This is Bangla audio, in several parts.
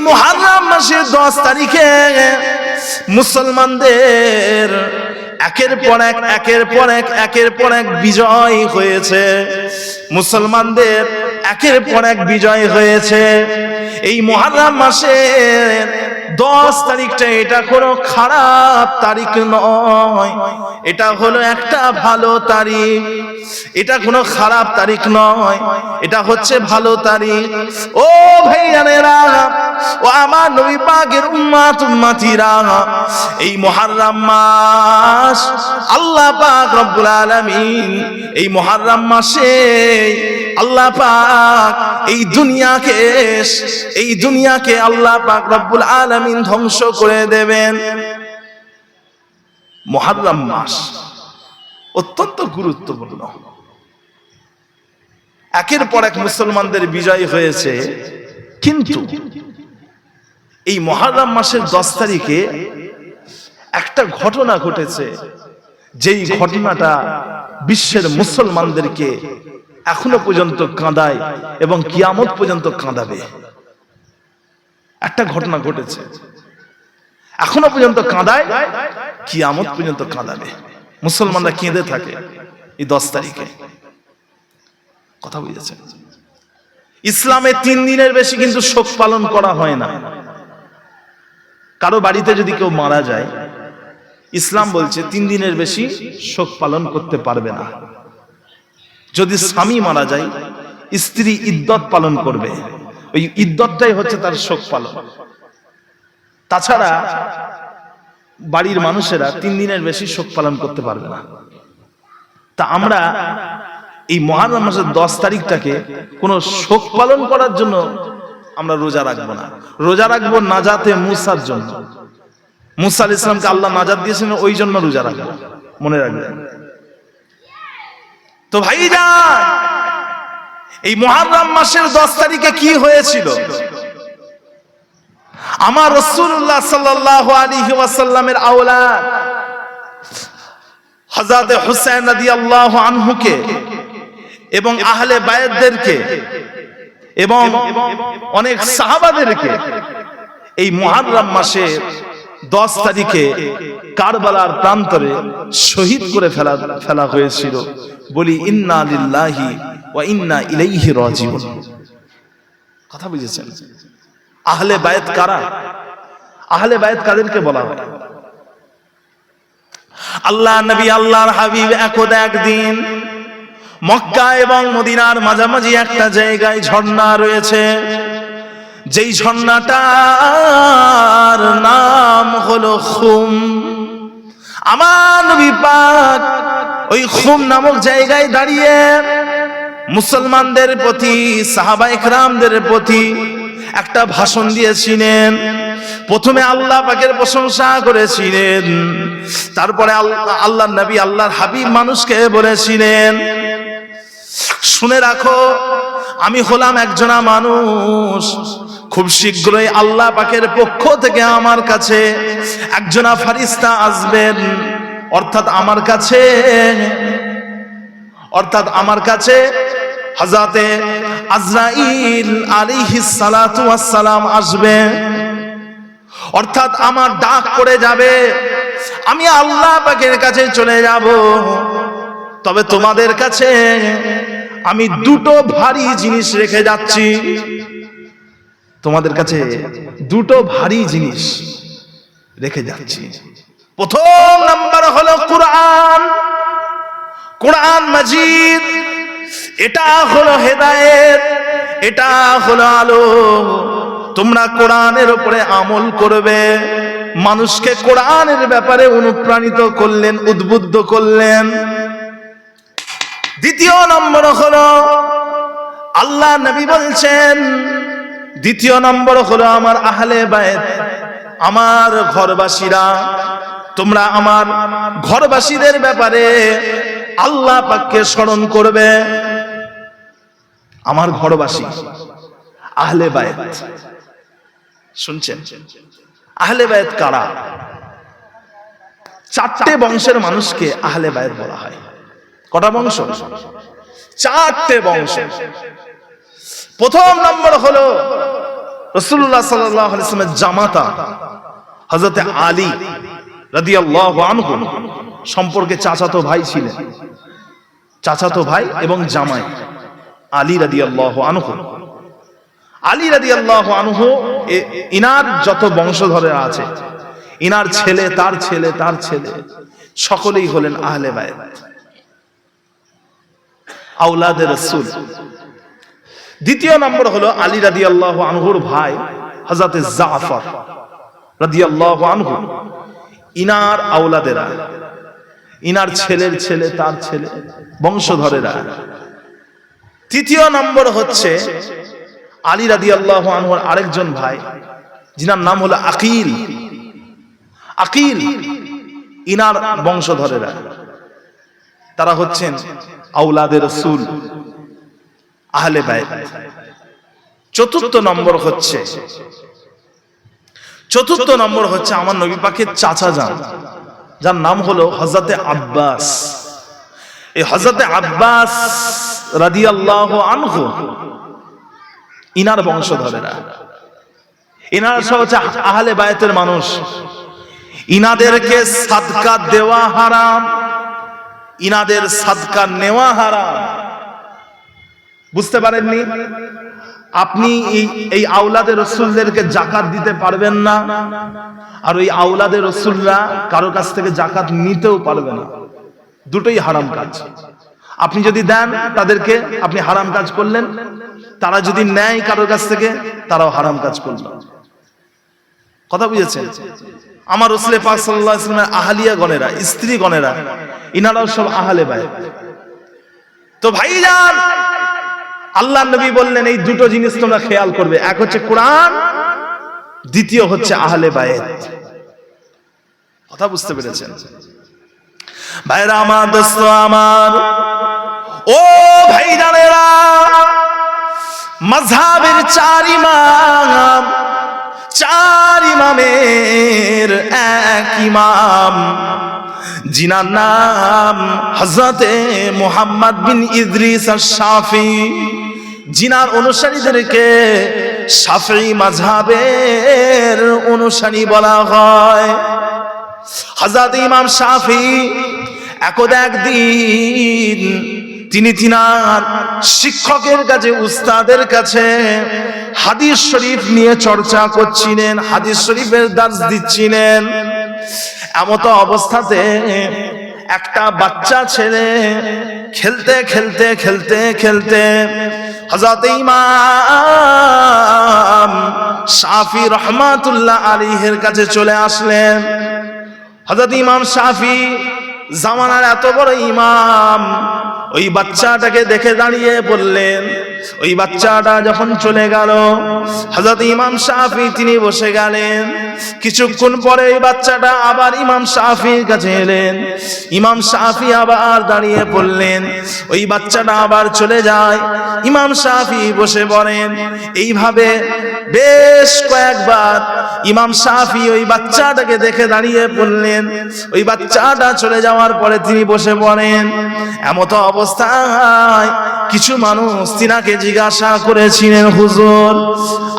মুহররম মাসের 10 তারিখে মুসলমানদের একের পর এক বিজয় হয়েছে। মুসলমানদের একের পর এক বিজয় হয়েছে। এই মুহররম মাসের 10 তারিখটা এটা কোনো খারাপ তারিখ নয়, এটা হলো একটা ভালো তারিখ। এটা কোনো খারাপ তারিখ নয়, এটা হচ্ছে ভালো তারিখ। ও ভাইজানেরা, ও আমার নবী পাকের উম্মতিরা, এই মুহররম মাস আল্লাহ পাক রব্বুল আলামিন এই মুহররম মাসে আল্লাহ পাক এই দুনিয়াকে আল্লাহ পাক রব্বুল আলামিন ধ্বংস করে দেবেন। মুহররম মাস অত্যন্ত গুরুত্বপূর্ণ। একের পর এক মুসলমানদের বিজয় হয়েছে, কিন্তু এই মুহররম মাসের 10 তারিখে একটা ঘটনা ঘটেছে, যেই ঘটনাটা বিশ্বের মুসলমানদেরকে এখনো পর্যন্ত কাঁদায় এবং কিয়ামত পর্যন্ত কাঁদাবে। একটা ঘটনা ঘটেছে, এখনো পর্যন্ত কাঁদায়, কিয়ামত পর্যন্ত কাঁদাবে। মুসলমানরা কেঁদে থাকে এই 10 তারিখে। কথা বুঝেছেন? ইসলামে 3 দিনের বেশি কিন্তু শোক পালন করা হয় না। কারো বাড়িতে যদি কেউ মারা যায়, ইসলাম বলছে 3 দিনের বেশি শোক পালন করতে পারবে না। যদি স্বামী মারা যায়, স্ত্রী ইদ্দত পালন করবে, ওই ইদ্দতটাই হচ্ছে তার শোক পালন। তাছাড়া বাড়ির মানুষেরা 3 দিনের বেশি শোক পালন করতে পারবে না। তা আমরা এই মুহররম মাসের 10 তারিখটাকে কোনো শোক পালন করার জন্য আমরা রোজা রাখবো না। রোজা রাখবো নাজাতে মুসার জন্য। মুসা আলাইহিস সালামকে আল্লাহ নাজাত দিয়েছিলেন, ওই জন্য রোজা রাখবো, মনে রাখবেন। তো ভাইজান, এই মুহররম মাসের 10 তারিখে কি হয়েছিল? আমার রাসূলুল্লাহ সাল্লাল্লাহু আলাইহি ওয়াসাল্লামের আওলাদ হযরত হুসাইন রাদিয়াল্লাহু আনহুকে এবং আহলে বায়তদেরকে এবং অনেক সাহাবাদেরকে এই মুহররম মাসের 10 তারিখে কারবালার প্রান্তরে শহীদ করে ফেলা হয়েছিল। বলি ইন্না লিল্লাহি ওয়া ইন্না ইলাইহি রাজিউন। কথা বুঝেছেন? আহলে বায়ত কারা? আহলে বায়ত কাদেরকে বলা হয়? আল্লাহ নবী, আল্লাহর হাবিব একদিন মক্কা এবং মদিনার মাঝামাঝি একটা জায়গায় ঝর্ণা রয়েছে, যেই ঝর্ণাটার নাম হলো খুম। আমার নবী পাক ওই খুম নামক জায়গায় দাঁড়িয়ে মুসলমানদের প্রতি, সাহাবায়ে কেরামদের প্রতি একটা ভাষণ দিয়েছিলেন। প্রথমে আল্লাহ পাকের প্রশংসা করেছিলেন, তারপরে আল্লাহর নবী, আল্লাহর হাবিব মানুষকে বলেছিলেন, শুনে রাখো, আমি হলাম একজনা মানুষ, খুব শীঘ্রই আল্লাহ পাকের পক্ষ থেকে আমার কাছে একজনা ফেরেশতা আসবেন, অর্থাৎ আমার কাছে হযরতে আজরাইল আলাইহিস সালাতু ওয়াস সালাম আসবে। অর্থাৎ আমার ডাক পড়ে যাবে, আমি আল্লাহ পাকের কাছে চলে যাব। তবে তোমাদের কাছে আমি 2টো ভারী জিনিস রেখে যাচ্ছি। তোমাদের কাছে 2টো ভারী জিনিস রেখে যাচ্ছি। প্রথম নাম্বার হলো কোরআন মাজিদ। এটা হলো হেদায়েত, এটা হলো আলো। তোমরা কোরআনের উপরে আমল করবে। মানুষকে কোরআনের ব্যাপারে অনুপ্রাণিত করলেন, উদ্বুদ্ধ করলেন। দ্বিতীয় নম্বর হলো, আল্লাহ নবী বলছেন, দ্বিতীয় নম্বর হলো আমার আহলে বায়ত, আমার ঘরবাসীরা, তোমরা আমার ঘরবাসীদের ব্যাপারে আল্লাহ পাককে স্মরণ করবে। আমার ঘরবাসী আহলে বায়ত, শুনছেন? আহলে বায়ত কারা? 4টে বংশের মানুষকে আহলে বায়ত বলা হয়। কটা বংশ? 4টে বংশ। প্রথম নম্বর হলো রাসূলুল্লাহ সাল্লাল্লাহু আলাইহি ওয়াসাল্লামের জামাতা হযরত আলী রাদিয়াল্লাহু আনহু সম্পর্কে চাচাতো ভাই ছিলেন, চাচাতো ভাই এবং জামাই আলী রাদিয়াল্লাহু আনহু। আলী রাদিয়াল্লাহু আনহু ইনার যত বংশধরেরা আছে, ইনার ছেলে, তার ছেলে, তার ছেলে, সকলেই হলেন আহলে বায়ত, আওলাদে রাসূল। দ্বিতীয় নম্বর হলো আলী রাদিয়াল্লাহু আনহুর ভাই হযরত জাফর রাদিয়াল্লাহু আনহু, ইনার আওলাদেরা, ইনার ছেলের ছেলে, তার ছেলে, বংশধরেরা। তৃতীয় নম্বর হচ্ছে আলী রাদিয়াল্লাহু আনহুর আরেকজন ভাই, যিনার নাম হলো আকিল। আকিল ইনার বংশধরেরা, তারা হচ্ছেন আওলাদে রাসূল, আহলে বায়ত। চতুর্থ নম্বর হচ্ছে আমার নবী পাকের চাচা যান, যার নাম হলো হযরতে আব্বাস। এই হযরতে আব্বাস রাদিয়াল্লাহু আনহু ইনার বংশধরেরা, ইনারা সব হচ্ছে আহলে বায়তের মানুষ। ইনাদেরকে সাদকা দেওয়া হারাম, ইনাদের সাদকা নেওয়া হারাম। বুঝতে পারেননি? আপনি এই আওলাদে রাসূলদেরকে যাকাত দিতে পারবেন না, আর ওই আওলাদে রাসূলরা কারো কাছ থেকে যাকাত নিতেও পারবে না। দুটোই হারাম কাজ। আপনি যদি দেন তাদেরকে, আপনি হারাম কাজ করলেন, তারা যদি নেয় কারোর কাছ থেকে, তারাও হারাম কাজ করল। কথা বুঝেছেন? আমার রাসূল পাক সাল্লাল্লাহু আলাইহি ওয়াসাল্লামের আহলিয়া গণেরা, স্ত্রী গণেরা, ইনারাও সব আহলে বায়ত। তো ভাইজান, আল্লাহর নবী বললেন এই দুটো জিনিস তোমরা খেয়াল করবে, এক হচ্ছে কোরআন, দ্বিতীয় হচ্ছে আহলে বায়ত। কথা বুঝতে পেরেছেন? ভাইরা আমার, দোস্ত আমার, ও ভাইজানেরা, মাযহাবের চার ইমামের এক ইমাম, জিনার নাম হযরতে মুহাম্মদ বিন ইদ্রিস আশ-শাফি, জিনার অনুসারীদেরকে শাফিঈ মাযহাবের অনুসারী বলা হয়। হযরত ইমাম শাফি একদিন তিনি তিনার শিক্ষকের কাছে, উস্তাদের কাছে হাদিস শরীফ নিয়ে চর্চা করছিলেন, হাদিস শরীফের দার্স দিচ্ছিলেন। এমত অবস্থাতে একটা বাচ্চা ছেলে খেলতে খেলতে খেলতে খেলতে হযরত ইমাম শাফি রাহমাতুল্লাহ আলাইহির কাছে চলে আসলেন। হযরত ইমাম শাফি জামানার এত বড় ইমাম, ওই বাচ্চাটাকে দেখে দাঁড়িয়ে বললেন। ওই বাচ্চাটা যখন চলে গেল, হযরত ইমাম শাফি তিনি বসে গেলেন। কিছুক্ষণ পরে ওই বাচ্চাটা আবার ইমাম শাফির কাছে এলেন। ইমাম শাফি আবার দাঁড়িয়ে পড়লেন। ওই বাচ্চাটা আবার চলে যায়, ইমাম শাফি বসে পড়েন। এইভাবে বেশ কয়েকবার ইমাম শাফি ওই বাচ্চাটাকে দেখে দাঁড়িয়ে পড়লেন। ওই বাচ্চাটা চলে যাওয়ার পরে তিনি বসে পড়েন। এমত অবস্থায় কিছু মানুষ তিনাকে জিজ্ঞাসা করেছিলেন, হুজুর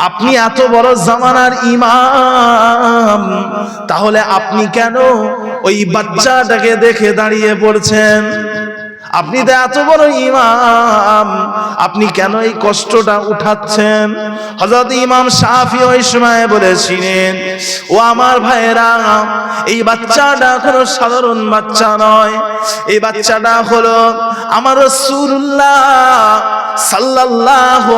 আপনি এত বড় জামানার ইমাম, তাহলে আপনি কেন ওই বাচ্চাটাকে দেখে দাঁড়িয়ে পড়ছেন? আপনি তো এত বড় ইমাম, আপনি কেন এই কষ্টটা উঠাচ্ছেন? হযরত ইমাম শাফি ওই সময় বলেছিলেন, ও আমার ভাইরা, এই বাচ্চাটা কোনো সাধারণ বাচ্চা নয়। এই বাচ্চাটা হলো আমার রাসূলুল্লাহ সাল্লাল্লাহু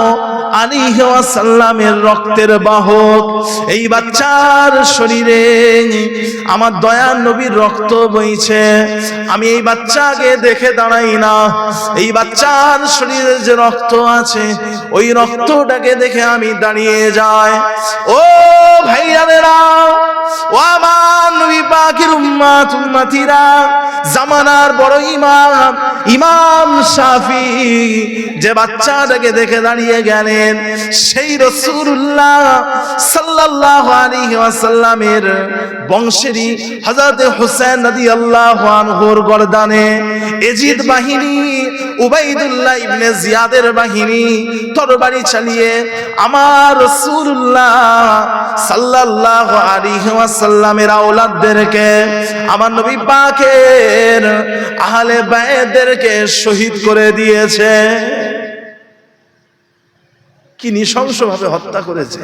আলাইহি ওয়াসাল্লামের রক্তের বাহক। এই বাচ্চার শরীরে আমার দয়ার নবীর রক্ত বইছে। আমি এই বাচ্চাকে দেখে দাঁড়াই না, এই বাচ্চার শরীরে যে রক্ত আছে ওই রক্তটাকে দেখে আমি দাঁড়িয়ে যাই। ও ভাইয়ারা, ও আমার নবী পাকের উম্মতিরা, জামানার বড় ইমাম ইমাম শাফি যে বাচ্চাটাকে দেখে দাঁড়িয়ে গেলেন, সেই রাসূলুল্লাহ সাল্লাল্লাহু আলাইহি ওয়াসাল্লামের বংশেরই হযরত হুসাইন রাদিয়াল্লাহু আনহুর গর্দানে এজিদ বাহিনী, উবাইদুল্লাহ ইবনে জিয়াদের বাহিনী তরবারি চালিয়ে আমার রাসূলুল্লাহ সাল্লাল্লাহু আলাইহি ওয়াসাল্লামের আওলাদদেরকে, আমার নবী পাকের আহলে বাইতদেরকে শহীদ করে দিয়েছে। কি নৃশংসভাবে হত্যা করেছে,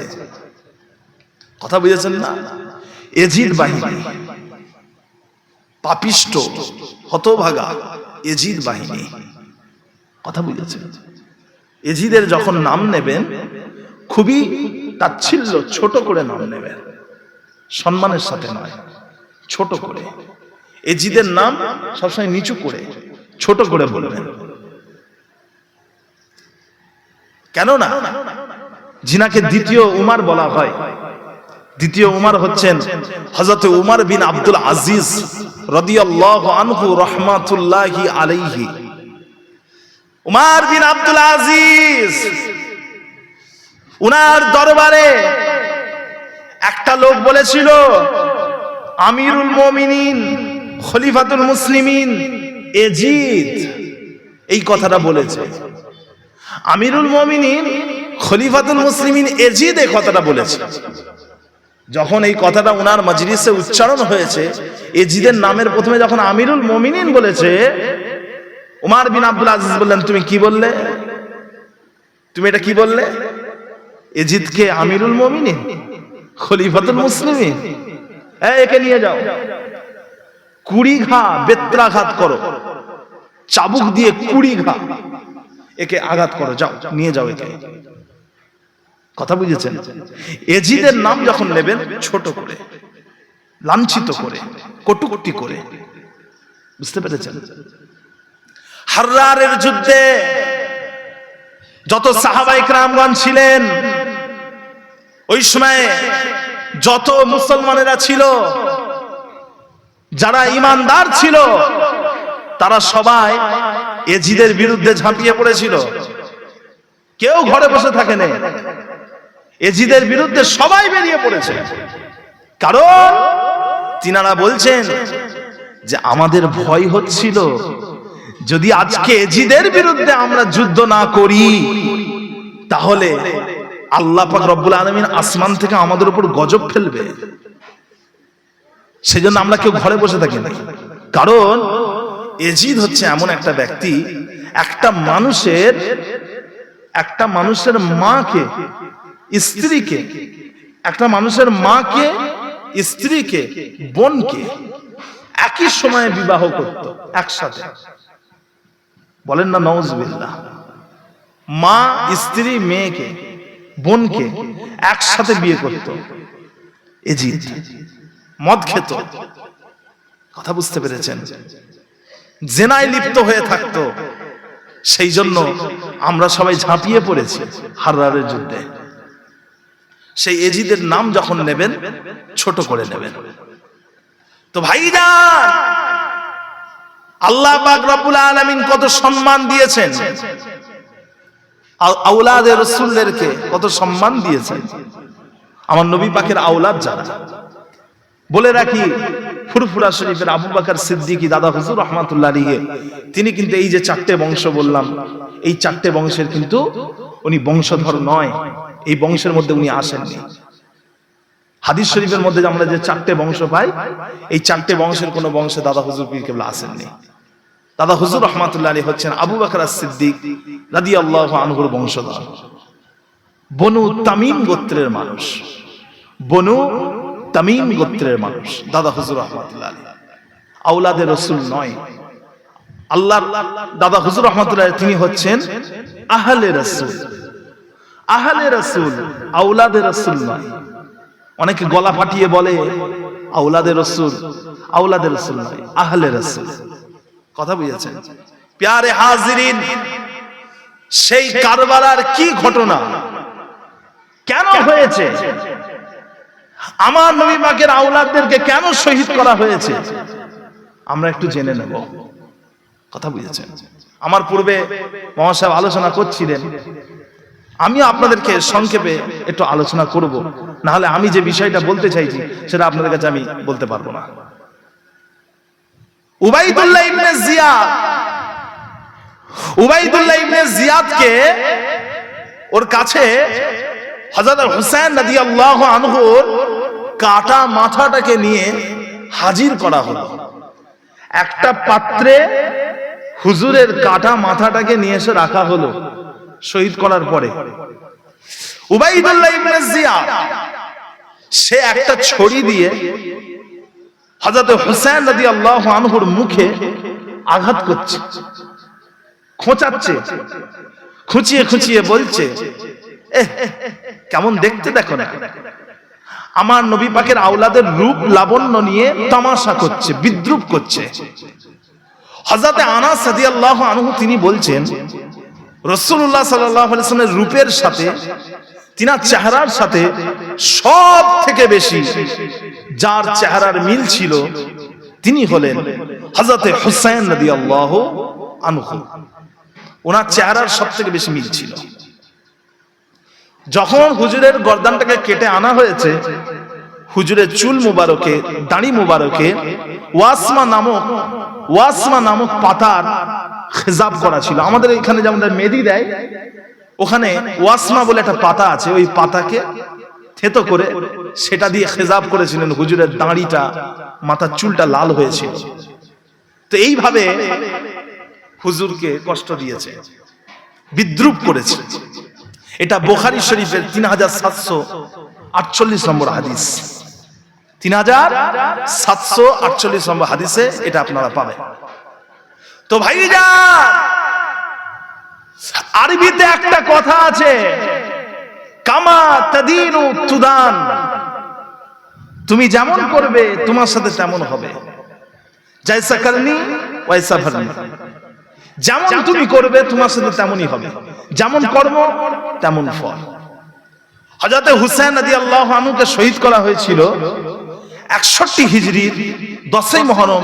কথা বুঝেছেন না? এজিদ বাহিনী, পাপিষ্ট হতভাগা এজিদ বাহিনী, কথা বুঝেছেন? এজিদের যখন নাম নেবেন খুবই তাচ্ছিল্য ছোট করে নাম নেবেন, সম্মানের সাথে নয়, ছোট করে। এজিদের নাম সবসময় নিচু করে ছোট করে বলবেন। কেননা যিনাকে দ্বিতীয় উমার বলা হয়, দ্বিতীয় উমার হচ্ছেন হযরত উমর বিন আব্দুল আজিজ রাদিয়াল্লাহু আনহু রাহমাতুল্লাহি আলাইহি। উমর বিন আব্দুল আজিজ, উনার দরবারে একটা লোক বলেছিল আমিরুল মুমিনিন খলিফাতুল মুসলিমিন এজিদ, এই কথাটা বলেছে। আমিরুল মুমিনিন খলিফাতুল মুসলিমিন এজিদ এই কথাটা বলেছে। যখন এই কথাটা উনার মজলিসে উচ্চারণ হয়েছে, এজিদের নামের প্রথমে যখন আমিরুল মুমিনিন বলেছে, উমর বিন আব্দুল আজিজ বললেন, তুমি কি বললে? তুমি এটা কি বললে? এজিদকে আমিরুল মুমিনিন খলিফাতুল মুসলিমিন, একে নিয়ে যাও, 20 ঘা বেত্রাঘাত করো, চাবুক দিয়ে 20 ঘা একে আঘাত করো, যাও নিয়ে যাও একে। কথা বুঝেছেন? এজিদের নাম যখন নেবেন ছোট করে, লাঞ্ছিত করে, কটূক্তি করে, বুঝতে পেরেছেন? হাররারের যুদ্ধে যত সাহাবায়ে কেরামগণ ছিলেন, ওই সময় যত মুসলমানেরা ছিল, যারা ঈমানদার ছিল, তারা সবাই এজিদের বিরুদ্ধে ঝাঁপিয়ে পড়েছিল। কেউ ঘরে বসে থাকে না, এজিদের বিরুদ্ধে সবাই বেরিয়ে পড়েছে। কারণ তিনারা বলছেন যে আমাদের ভয় হচ্ছিল, যদি আজকে এজিদের বিরুদ্ধে আমরা যুদ্ধ না করি, তাহলে আল্লাহ পাক রব্বুল আলামিন আসমান থেকে আমাদের উপর গজব ফেলবে। সেজন্য আমরা কেউ ঘরে বসে থাকি না। কারণ এজিদ হচ্ছে এমন একটা ব্যক্তি, একটা মানুষের মাকে, স্ত্রীকে, একটা মানুষের মাকে, স্ত্রীকে, বোনকে একই সময়ে বিবাহ করত একসাথে। বলেন না নাউজুবিল্লাহ। মা, স্ত্রী, মেয়েকে, বোনকে একসাথে বিয়ে করত এজিদ। মদ খেত, কথা বুঝতে পেরেছেন? জেনায় লিপ্ত হয়ে থাকতো। সেই জন্য আমরা সবাই ঝাঁপিয়ে পড়েছি হাররারের যুদ্ধে। সেই এজিদের নাম যখন নেবেন ছোট করে নেবেন। তো ভাইজান, আল্লাহ পাক রব্বুল আলামিন কত সম্মান দিয়েছেন, আওলাদে রাসূলদেরকে কত সম্মান দিয়েছেন। আমার নবী পাকের আওলাদ যারা, বলে রাখি, ফুরফুরা শরীফের আবু বকর সিদ্দিকী দাদা হুজুর রাহমাতুল্লাহ আলাইহি, তিনি কিন্তু এই যে 4টে বংশ বললাম, এই 4টে বংশের কিন্তু উনি বংশধর নয়, এই বংশের মধ্যে উনি আসেননি। হাদিস শরীফের মধ্যে আমরা যে 4টে বংশ পাই, এই 4টে বংশের কোন বংশে দাদা হুজুর পীর কেবলা আসেননি। দাদা হুজুর রাহমাতুল্লাহ আলাইহি হচ্ছেন আবু বকর সিদ্দিক রাদিয়াল্লাহু আনহুর বংশধর, বনু তামিম গোত্রের মানুষ, বনু তামিম গোত্রের মানুষ দাদা হুজুর রাহমাতুল্লাহ আলাইহি। আওলাদে রাসূল নয়। আল্লাহর দাদা হুজুর রাহমাতুল্লাহ আলাইহি তিনি হচ্ছেন আহলে রাসূল। আহলে রাসূল, আওলাদে রাসূল নয়। অনেকে গলা ফাটিয়ে বলে আওলাদে রাসূল, আওলাদে রাসূল নয়, আহলে রাসূল। কথা বুঝেছেন? প্যারে হাজিরিন, সেই কারবালার কি ঘটনা, কেন হয়েছে, আমার নবী পাকের আওলাদদেরকে কেন শহীদ করা হয়েছে, আমরা একটু জেনে নেব। কথা বুঝেছেন? আমার পূর্বে মহাশয় আলোচনা করছিলেন, আমিও আপনাদেরকে সংক্ষেপে একটু আলোচনা করব, না হলে আমি যে বিষয়টা বলতে চাইছি সেটা আপনাদের কাছে আমি বলতে পারবো না। উবাইদুল্লাহ ইবনে জিয়াদকে ওর কাছে হযরত হুসাইন রাদিয়াল্লাহু আনহুর কাটা মাথাটাকে নিয়ে হাজির করা হলো। একটা পাত্রে হুজুরের কাটা মাথাটাকে নিয়ে এসে রাখা হলো শহীদ করার পরে। উবাইদুল্লাহ ইবনে জিয়াদ সে একটা ছড়ি দিয়ে হযরত হুসাইন রাদিয়াল্লাহু আনহুর মুখে আঘাত করছে, খোঁচাচ্ছে, খুঁচিয়ে খুঁচিয়ে বলছে, কেমন দেখতে দেখো না, আমার নবী পাকের আওলাদের রূপ লাবণ্য নিয়ে তামাশা করছে, বিদ্রূপ করছে। হযরত আনাস রাদিয়াল্লাহু আনহু তিনি বলছেন, রাসূলুল্লাহ সাল্লাল্লাহু আলাইহি ওয়াসাল্লামের রূপের সাথে, তিনার চেহারার সাথে সব থেকে বেশি যার চেহারার মিল ছিল তিনি হলেন হযরত হুসাইন রাদিয়াল্লাহু আনহু। ওনার চেহারার সব থেকে বেশি মিল ছিল। যখন হুজুরের গর্দানটাকে কেটে আনা হয়েছে, হুজুরের চুল মুবারকে, দাড়ি মুবারকে ওয়াসমা নামক পাতার খেজাব করা ছিল। আমাদের এখানে যেমন মেহেদি দেয়, ওখানে ওয়াসমা বলে একটা পাতা আছে, ওই পাতাকে থেতো করে সেটা দিয়ে খেজাব করেছিলেন। হুজুরের দাড়িটা, মাথার চুলটা লাল হয়েছিল। তো এইভাবে হুজুরকে কষ্ট দিয়েছে, বিদ্রূপ করেছে। এটা বুখারী শরীফের 3748 নম্বর হাদিস। 3748 নম্বর হাদিসে এটা আপনারা পাবেন। তো ভাইজান, আরবিতে একটা কথা আছে, কামা তাদিনু তুদান, তুমি যেমন করবে তোমার সাথে তেমন হবে। জায়সা করনি ওয়াইসা ফরনি, যেমন তুমি করবে তোমার সাথে তেমনই হবে, যেমন কর্ম তেমন ফল। হযরত হুসাইন রাদিয়াল্লাহু আনহুকে শহীদ করা হয়েছিল 61 হিজরির 10ই মুহররম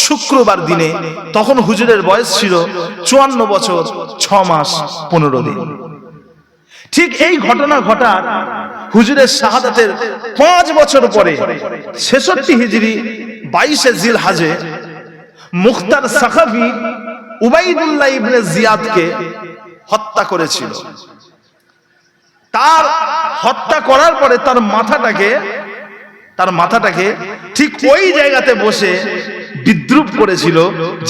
শুক্রবার দিনে। তখন হুজুরের বয়স ছিল 54 বছর 6 মাস 15 দিন। ঠিক এই ঘটনা ঘটার হুজুরের শাহাদাতের 5 বছর পরে 66 হিজরি 22 জিলহজে মুখতার সাখাফি উবাইদুল্লাহ ইবনে জিয়াদকে হত্যা করেছিল। তার হত্যা করার পরে তার মাথাটাকে ঠিক ওই জায়গাতে বসে বিদ্রূপ করেছিল,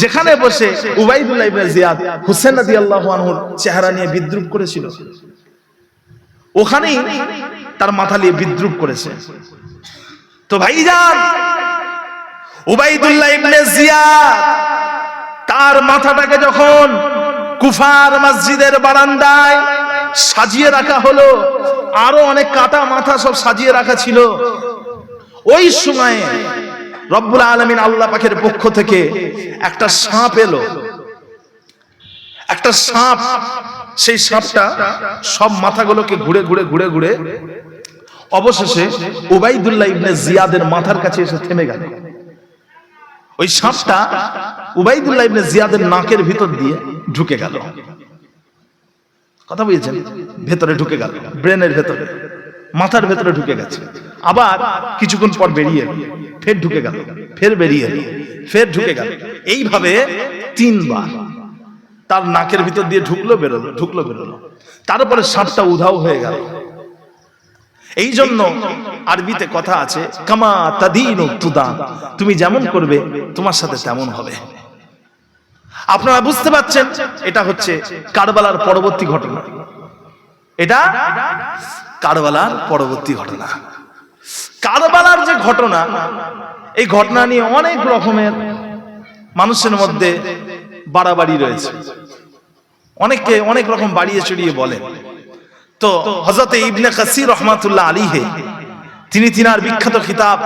যেখানে বসে উবাইদুল্লাহ ইবনে জিয়াদ হুসাইন রাদিয়াল্লাহু আনহুর চেহারা নিয়ে বিদ্রূপ করেছিল, ওখানেই তার মাথা নিয়ে বিদ্রূপ করেছে। তো ভাইজান, উবাইদুল্লাহ ইবনে জিয়াদ তার মাথাটাকে যখন কুফার মসজিদের বারান্দায় সাজিয়ে রাখা হলো, আরো অনেক কাটা মাথা সব সাজিয়ে রাখা ছিল, ওই সময়ে রব্বুল আলামিন আল্লাহ পাকের পক্ষ থেকে একটা সাপ এলো, একটা সাপ। সেই সাপটা সব মাথাগুলোকে ঘুরে ঘুরে ঘুরে ঘুরে অবশেষে উবাইদুল্লাহ ইবনে জিয়াদের মাথার কাছে এসে থেমে গেল। ওই সাপটা উবাইদুল্লাহ ইবনে জিয়াদের নাকের ভিতর দিয়ে ঢুকে গেল। কথা বুঝেছেন? ভেতরে ঢুকে গেল, ব্রেনের ভেতরে, মাথার ভেতরে ঢুকে গেছে। আবার কিছুক্ষণ পর বেরিয়ে ফের ঢুকে গেল, ফের বেরিয়ে ফের ঢুকে গেল। এইভাবে 3 বার তার নাকের ভিতর দিয়ে ঢুকলো বেরোলো, ঢুকলো বেরোলো। তারপরে সাপটা উধাও হয়ে গেল। এই জন্য আরবিতে কথা আছে, কামা তাদিনু তুদান, তুমি যেমন করবে তোমার সাথে তেমন হবে। আপনারা বুঝতে পারছেন, এটা হচ্ছে কারবালার পরবর্তী ঘটনা। এটা কারবালার পরবর্তী ঘটনা। কারবালার যে ঘটনা, এই ঘটনা নিয়ে অনেক রকমের মানুষের মধ্যে বাড়াবাড়ি রয়েছে, অনেকে অনেক রকম বাড়িয়ে চড়িয়ে বলেন। তো হযরত ইবনে কাসির রাহমাতুল্লাহ আলাইহি তিনি তিনার বিখ্যাত কিতাব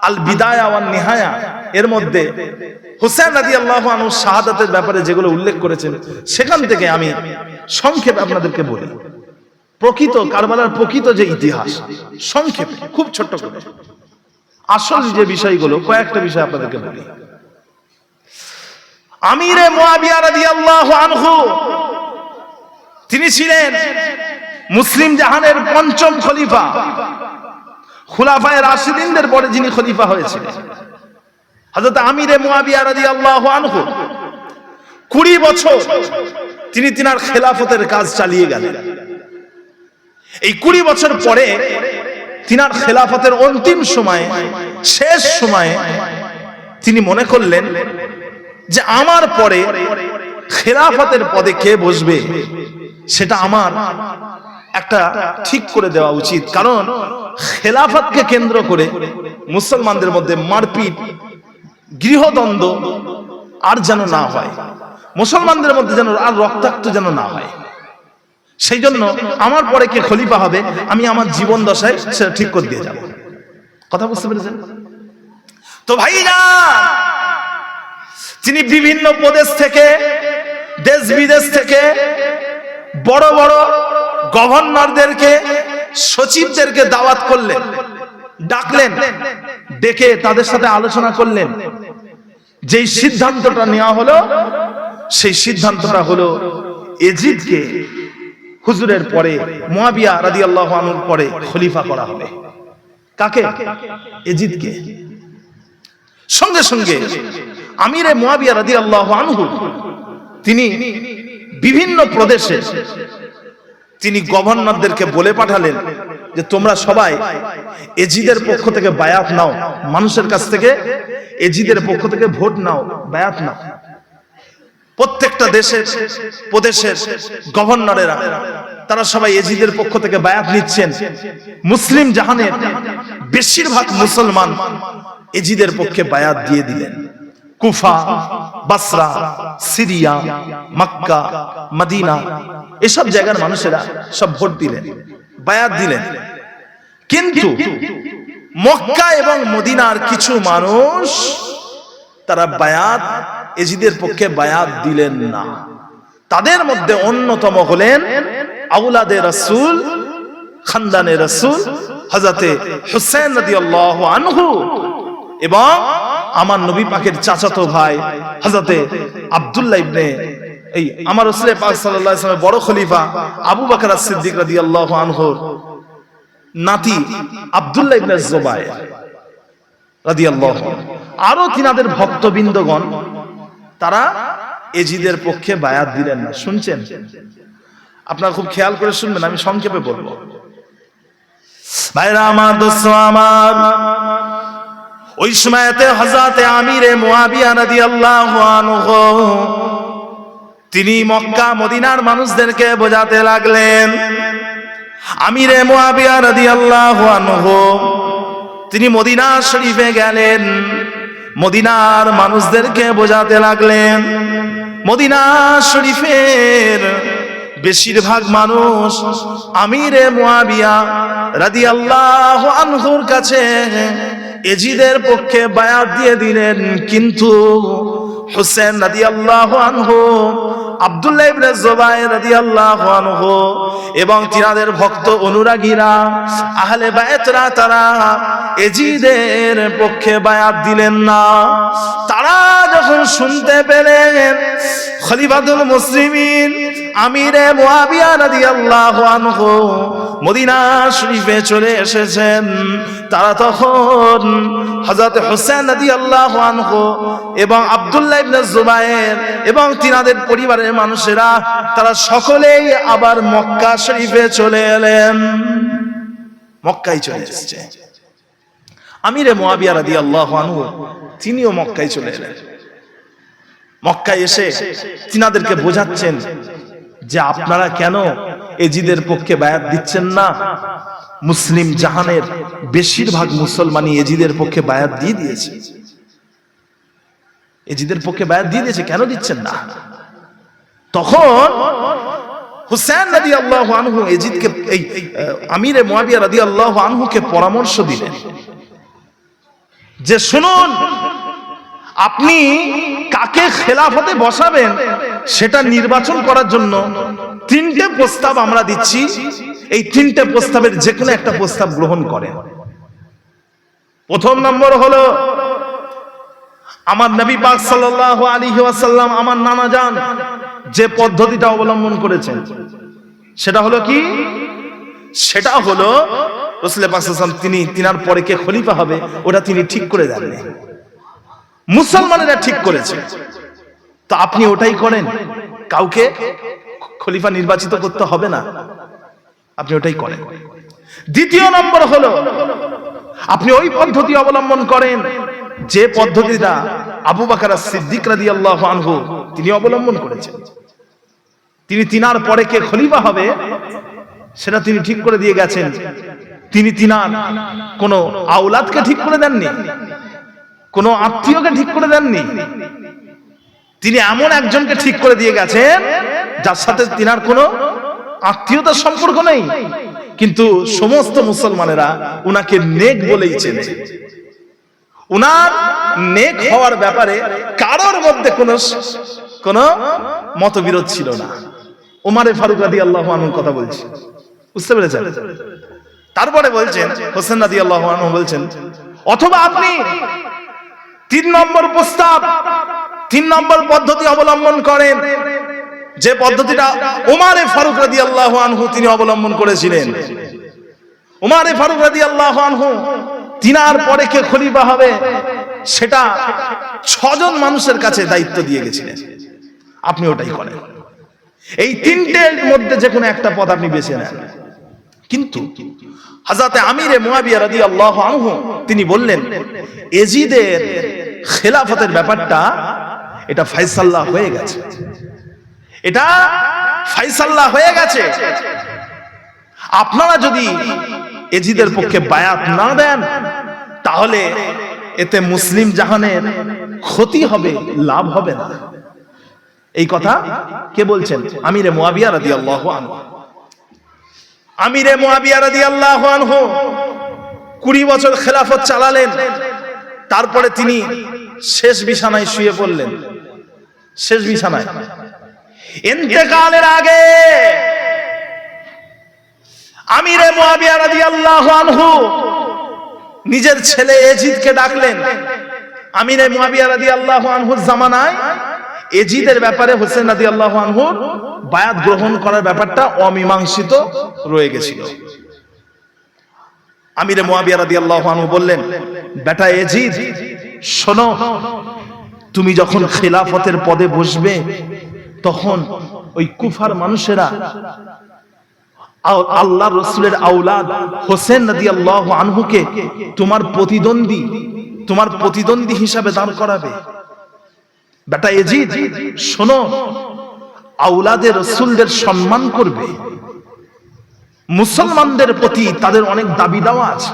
আল বিদায়া ওয়ান নিহায়া এর মধ্যে হুসাইন রাদিয়াল্লাহু আনহু শাহাদাতের ব্যাপারে যেগুলো উল্লেখ করেছেন, সেখান থেকে আমি সংক্ষেপে আপনাদেরকে বলি। প্রকৃত কারবালার প্রকৃত যে ইতিহাস সংক্ষেপে খুব ছোট্ট করে, আসল যে বিষয়গুলো কয়েকটা বিষয় আপনাদেরকে বলি। আমিরে মুয়াবিয়া রাদিয়াল্লাহু আনহু তিনি ছিলেন মুসলিম জাহানের পঞ্চম খলিফা, খুলাফায়ে রাশিদিনদের পরে যিনি খলিফা হয়েছিলেন। হযরত আমিরে মুয়াবিয়া রাদিয়াল্লাহু আনহু 20 বছর তিনি তিনার খেলাফতের কাজ চালিয়ে গেলেন। এই 20 বছর পরে তিনার খেলাফতের অন্তিম সময়ে, শেষ সময়ে তিনি মনে করলেন যে আমার পরে খেলাফতের পদে কে বসবে সেটা আমার একটা ঠিক করে দেওয়া উচিত। কারণ খেলাফতকে কেন্দ্র করে মুসলমানদের মধ্যে মারপিট, গৃহদ্বন্দ্ব আর যেন না হয়, মুসলমানদের মধ্যে যেন আর রক্তাক্ত যেন না হয়। সেই জন্য আমার পরে কে খলিফা হবে আমি আমার জীবন দশায় সেটা ঠিক করে দিয়ে যাব। কথা বুঝতে পেরেছেন তো ভাইজান? তিনি বিভিন্ন প্রদেশ থেকে, দেশ বিদেশ থেকে বড় বড় গভর্নরদেরকে, সচিবদেরকে দাওয়াত করলেন, ডাকলেন, ডেকে তাদের সাথে আলোচনা করলেন। যেই সিদ্ধান্তটা নেওয়া হলো সেই সিদ্ধান্তটা হলো এজিদকে হুজুরের পরে, মুয়াবিয়া রাদিয়াল্লাহু আনহুর পরে খলিফা করা হবে। কাকে? এজিদকে। সঙ্গে সঙ্গে আমিরে মুয়াবিয়া রাদিয়াল্লাহু আনহু তিনি বিভিন্ন প্রদেশে তিনি গভর্নরদেরকে বলে পাঠালেন যে তোমরা সবাই এজিদের পক্ষ থেকে বায়াত নাও, মানুষের কাছ থেকে এজিদের পক্ষ থেকে ভোট নাও, বায়াত নাও। প্রত্যেকটা দেশের প্রদেশের গভর্নরেরা তারা সবাই এজিদের পক্ষ থেকে বায়াত নিচ্ছেন। মুসলিম জাহানের বেশিরভাগ মুসলমান এজিদের পক্ষে বায়াত দিয়ে দিলেন। কুফা, বাসরা, সিরিয়া, মক্কা, মদিনা এসব জায়গার মানুষেরা সব ভোট দিলেন, বায়াত দিলেন। কিন্তু মক্কা এবং মদিনার কিছু মানুষ তারা বায়াত, এজিদের পক্ষে বায়াত দিলেন না। তাদের মধ্যে অন্যতম হলেন আওলাদে রাসূল, খানদানে রাসূল হযরতে হুসাইন রাদিয়াল্লাহু আনহু এবং আমার নবী পাকের চাচাতো ভাই হযরতে আব্দুল্লাহ ইবনে আমার রাসূল পাক সাল্লাল্লাহু আলাইহি ওয়াসাল্লামের বড় খলিফা আবু বকর as-সিদ্দিক রাদিয়াল্লাহু আনহুর নাতি আব্দুল্লাহ ইবনে জুবায়ের রাদিয়াল্লাহু আনহু, আরো তিনাদের ভক্তবৃন্দগণ তারা এজিদের পক্ষে বায়াত দিলেন না। শুনছেন? আপনারা খুব খেয়াল করে শুনবেন, আমি সংক্ষেপে বলবো। ভাইরা আমার, দোস্ত আমার, ওই সময়তে হযরতে আমিরে মুয়াবিয়া রাদিয়াল্লাহু আনহু তিনি মক্কা মদিনার মানুষদেরকে বোঝাতে লাগলেন। আমিরে মুয়াবিয়া রাদিয়াল্লাহু আনহু তিনি মদিনা শরীফে গেলেন, মদিনার মানুষদেরকে বোঝাতে লাগলেন। মদিনা শরীফের বেশিরভাগ মানুষ আমিরে মুয়াবিয়া রাদিয়াল্লাহু আনহুর কাছে এজিদের পক্ষে বায়াত দিয়ে দিলেন। কিন্তু হুসেন রাদিয়াল্লাহু আনহু, আব্দুল্লাহ ইবনে জুবায়ের রাদিয়াল্লাহু আনহু এবং তিনাদের ভক্ত অনুরাগীরা, আহলে বায়তরা তারা এজিদের পক্ষে বায়াত দিলেন না। তারা যখন শুনতে পেলেন খলিফাতুল মুসলিমিন আমিরে মুয়াবিয়া রাদিয়াল্লাহু আনহু মদিনা শরীফে চলে এসেছেন, তারা তখন হযরত হুসাইন রাদিয়াল্লাহু আনহু এবং আব্দুল্লাহ ইবনে জুবায়ের এবং তিনাদের পরিবারের মানুষেরা তারা সকলেই আবার মক্কা শরীফে চলে এলেন। মক্কায় চলে এসেছে আমিরে মুয়াবিয়া রাদিয়াল্লাহু আনহু, তিনিও মক্কায় চলে এলেন। মক্কায় এসে তিনাদেরকে বোঝাচ্ছেন যে আপনারা কেন এজিদের পক্ষে বায়াত দিচ্ছেন না? মুসলিম জাহানের বেশিরভাগ মুসলমানই এজিদের পক্ষে বায়াত দিয়ে দিয়েছে, এজিদের পক্ষে বায়াত দিয়ে দিয়েছে, কেন দিচ্ছেন না? তখন হুসাইন রাদিয়াল্লাহু আনহু এজিদকে, এই আমিরে মুয়াবিয়া রাদিয়াল্লাহু আনহুকে পরামর্শ দিলেন যে শুনুন, আপনি কাকে খেলাফতে বসাবেন সেটা নির্বাচন করার জন্য 3টে প্রস্তাব আমরা দিচ্ছি। এই 3টে প্রস্তাবের যে কোনো একটা প্রস্তাব গ্রহণ করেন। প্রথম নম্বর হলো আমার নবী পাক সাল্লাল্লাহু আলাইহি ওয়াসাল্লাম আমার নানা জান যে পদ্ধতিটা অবলম্বন করেছেন সেটা হলো কি? সেটা হলো রাসূল পাক সাল্লাল্লাহু আলাইহি ওয়াসাল্লাম তিনার পরে কে খলিফা হবে ওটা তিনি ঠিক করে দেননি, মুসলমানেরা ঠিক করেছে। তো আপনি ওটাই করেন, কাউকে খলিফা নির্বাচিত করতে হবে না, আপনি ওটাই করেন। দ্বিতীয় নম্বর হলো আপনি ওই পদ্ধতি অবলম্বন করেন যে পদ্ধতিটা আবু বকর সিদ্দিক রাদিয়াল্লাহু আনহু তিনি অবলম্বন করেছেন। তিনি তিনার পরে কে খলিফা হবে সেটা তিনি ঠিক করে দিয়ে গেছেন। তিনি তিনার কোনো আওলাদকে ঠিক করে দেননি, কোনো আত্মীয়কে ঠিক করে দেননি, তিনি এমন একজনকে ঠিক করে দিয়ে গেছেন যার সাথে তিনার কোনো আত্মীয়তার সম্পর্ক নেই, কিন্তু সমস্ত মুসলমানেরা উনাকে নেক বলেই চেনে। উনার নেক হওয়ার ব্যাপারে কারোর মধ্যে কোনো মতবিরোধ ছিল না। ওমর ফারুক রাদিয়াল্লাহু আনহুর কথা বলছি, বুঝতে পেরেছেন? তারপরে বলছেন হোসেন রাদিয়াল্লাহু আনহু বলছেন, অথবা আপনি 3 নম্বর প্রস্তাব, 3 নম্বর পদ্ধতি অবলম্বন করেন যে পদ্ধতিটা ওমর ফারুক রাদিয়াল্লাহু আনহু তিনি অবলম্বন করেছিলেন। ওমর ফারুক রাদিয়াল্লাহু আনহু তিনার পরে কে খলিফা হবে সেটা 6 জন মানুষের কাছে দায়িত্ব দিয়ে গেছিলেন, আপনি ওটাই করেন। এই 3টের মধ্যে যে কোনো একটা পদ আপনি বেছে নেন। কিন্তু হযরত আমিরে মুয়াবিয়া রাদিয়াল্লাহু আনহু তিনি বললেন এজিদের খেলাফতের ব্যাপারটা এটা ফয়সালা হয়ে গেছে, এটা ফয়সালা হয়ে গেছে। আপনারা যদি এজিদের পক্ষে বায়াত না দেন তাহলে এতে মুসলিম জাহানের ক্ষতি হবে, লাভ হবে না। এই কথা কে বলছেন? আমিরে মুয়াবিয়া রাদিয়াল্লাহু আনহু। আমিরে মুয়াবিয়া রাদিয়াল্লাহু আনহু 20 বছর খেলাফত চালালেন, তারপরে তিনি শেষ বিছানায় শুয়ে পড়লেন। শেষ বিছানায় ইন্তেকালের আগে আমিরে মুয়াবিয়া রাদিয়াল্লাহু আনহু নিজের ছেলে এজিদকে ডাকলেন। আমিরে মুয়াবিয়া রাদিয়াল্লাহু আনহুর জামানায় এজিদের ব্যাপারে হোসেন রাদিয়াল্লাহু আনহুর বায়াত গ্রহণ করার ব্যাপারটা অমীমাংসিত রয়ে গেছিল। আমিরে মুয়াবিয়া রাদিয়াল্লাহু আনহু বললেন, বেটা এজিদ শোনো, তুমি যখন খেলাফতের পদে বসবে তখন ওই কুফার মানুষেরা আল্লাহর রাসূলের আওলাদ হোসেন রাদিয়াল্লাহু আনহুকে তোমার প্রতিদ্বন্দ্বী হিসাবে দাঁড় করাবে। বেটা এজিদ শোনো, আওলাদে রাসূলদের সম্মান করবে, মুসলমানদের প্রতি তাদের অনেক দাবি দাওয়া আছে,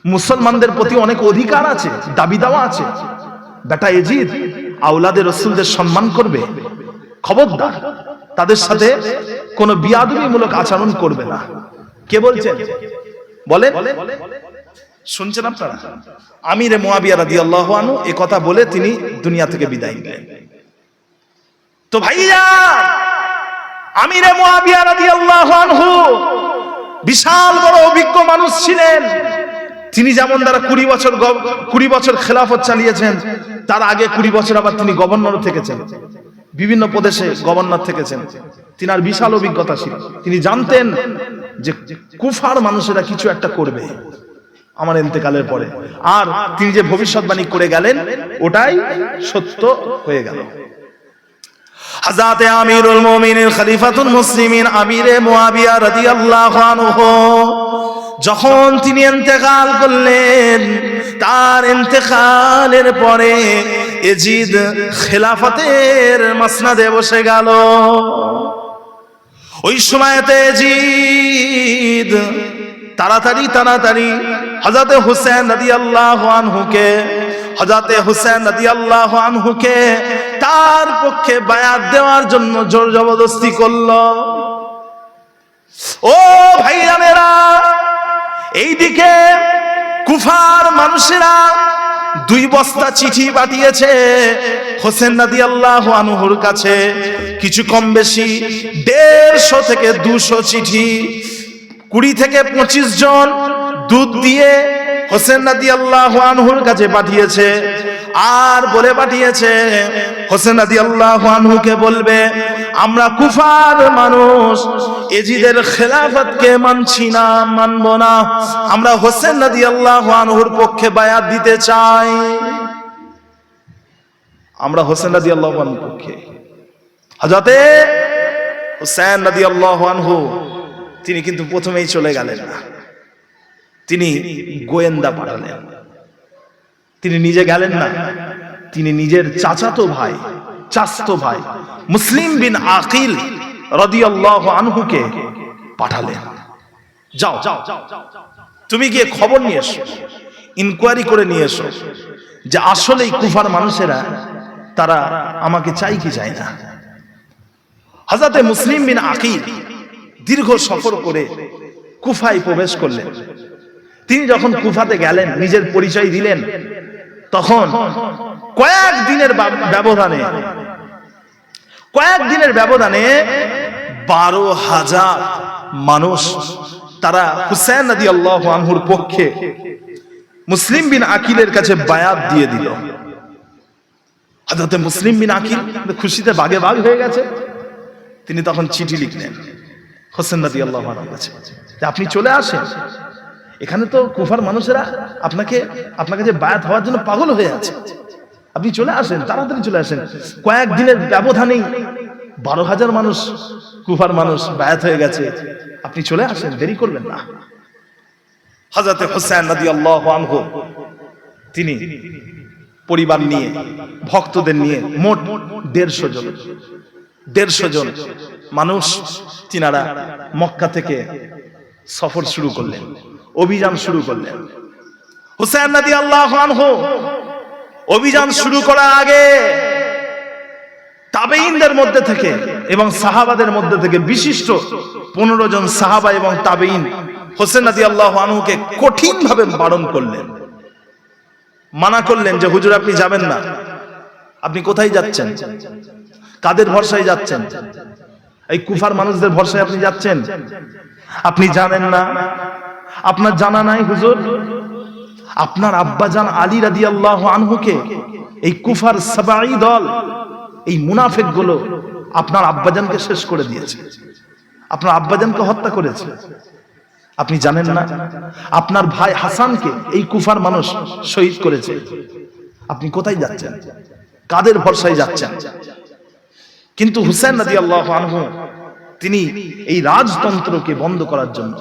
মুসলমানদের প্রতি অনেক অধিকার আছে, দাবি দাওয়া আছে। বেটা এজিদ আওলাদে রাসূলদের সম্মান করবে, খবরদার তাদের সাথে কোনো বিয়াদবিমূলক আচরণ করবে না। কে বলছেন বলেন? শুনছেন আপনারা? আমিরে মুয়াবিয়া রাদিয়াল্লাহু আনহু এই কথা বলে তিনি দুনিয়া থেকে বিদায় নিলেন। তো ভাইয়া, আমিরে মুয়াবিয়া রাদিয়াল্লাহু আনহু বিশাল বড় অভিজ্ঞ মানুষ ছিলেন। তিনি যেমন দ্বারা 20 বছর খেলাফত চালিয়েছেন, তার আগে 20 বছর আবার তিনি গভর্নর থেকেছেন, বিভিন্ন প্রদেশে গভর্নর থেকেছেন। তিনার বিশাল অভিজ্ঞতা ছিল। তিনি জানতেন যে কুফার মানুষেরা কিছু একটা করবে আমার ইন্তেকালের পরে, আর তিনি যে ভবিষ্যৎবাণী করে গেলেন ওটাই সত্য হয়ে গেল। হযরত আমিরুল মুমিনিন খলিফাতুল মুসলিমিন আমিরে মুয়াবিয়া রাদিয়াল্লাহু আনহু যখন তিনি ইন্তেকাল করলেন, তার ইন্তেকালের পরে এজিদ খেলাফতের মাসনাদে বসে গেল। ওই সময়তে এজিদ তাড়াতাড়ি হযরত হুসাইন রাদিয়াল্লাহু আনহুকে তার পক্ষে বায়াত দেওয়ার জন্য জোর জবরদস্তি করলো। ও ভাইরানেরা, এইদিকে কুফার মানুষেরা 2 বস্তা চিঠি পাঠিয়েছে হোসেন রাদিয়াল্লাহু আনহুর কাছে, কিছু কম বেশি 150 থেকে 200 চিঠি। 20 থেকে 25 জন দুধ দিয়ে হোসেন রাদিয়াল্লাহু আনহুর কাছে পাঠিয়েছে। আর বলে পাঠিয়েছে হোসেন রাদিয়াল্লাহু আনহুকে বলবে, আমরা কুফার মানুষ এজিদের খেলাফতকে মানছি না, মানব না, আমরা হোসেন রাদিয়াল্লাহু আনহুর পক্ষে বায়াত দিতে চাই, আমরা হোসেন রাদিয়াল্লাহু আনহুর পক্ষে। হযরতে হোসেন রাদিয়াল্লাহু আনহু তিনি কিন্তু প্রথমেই চলে গেলেন না, তিনি গোয়েন্দা পাঠালেন। তিনি নিজে গেলেন না, তিনি নিজের চাচাতো ভাই, চাচতো ভাই মুসলিম বিন আকিল রাদিয়াল্লাহু আনহুকে পাঠালেন, যাও তুমি গিয়ে খবর নিয়ে এসো, ইনকোয়ারি করে নিয়ে এসো যে আসলেই কুফার মানুষেরা তারা আমাকে চাই কি চায় না। হযরতে মুসলিম বিন আকিল দীর্ঘ সফর করে কুফায় প্রবেশ করলেন। তিনি যখন কুফাতে গেলেন, নিজের পরিচয় দিলেন, তখন কয়েকদিনের ব্যবধানে 12,000 মানুষ তারা হুসাইন রাদিয়াল্লাহু আনহুর পক্ষে মুসলিম বিন আকিলের কাছে বায়াত দিয়ে দিল। হযরত মুসলিম বিন আকিল খুশিতে বাগে বাগ হয়ে গেছে। তিনি তখন চিঠি লিখলেন হোসেন রাদিয়াল্লাহু আনহুর কাছে, আপনি চলে আসেন, এখানে তো কুফার মানুষেরা আপনার কাছে বায়াত হওয়ার জন্য পাগল হয়ে আছে, আপনি চলে আসেন, তাড়াতাড়ি চলে আসেন। কয়েকদিনের ব্যবধানেই 12,000 মানুষ, কুফার মানুষ বায়াত হয়ে গেছে, আপনি চলে আসেন, দেরি করবেন না। হযরত হোসেন রাদিয়াল্লাহু আনহু তিনি পরিবার নিয়ে, ভক্তদের নিয়ে মোট 150 জন মানুষ তিনারা মক্কা থেকে সফর শুরু করলেন, অভিযান শুরু করলেন। হুসাইন রাদিয়াল্লাহু আনহু অভিযান শুরু করার আগে তাবেঈনদের মধ্যে থেকে এবং সাহাবাদের মধ্যে থেকে বিশিষ্ট 15 জন সাহাবা এবং তাবেঈন হোসেন রাদিয়াল্লাহু আনহুকে কঠিনভাবে বারণ করলেন, মানা করলেন যে হুজুর আপনি যাবেন না, আপনি কোথায় যাচ্ছেন, কাদের ভরসায় যাচ্ছেন, এই কুফার মানুষদের ভরসায় আপনি যাচ্ছেন, আপনি জানেন না, আপনার জানা নাই হুজুর, আপনার আব্বাজান আলী রাদিয়াল্লাহু আনহুকে এই কুফার সাবাঈ দল, এই মুনাফিক গুলো আপনার আব্বাজানকে শেষ করে দিয়েছে, আপনার আব্বাজানকে হত্যা করেছে, আপনি জানেন না, আপনার ভাই হাসানকে এই কুফার মানুষ শহীদ করেছে, আপনি কোথায় যাচ্ছেন, কাদের ভরসায় যাচ্ছেন। কিন্তু হুসাইন রাদিয়াল্লাহু আনহু তিনি এই রাজতন্ত্রকে বন্ধ করার জন্য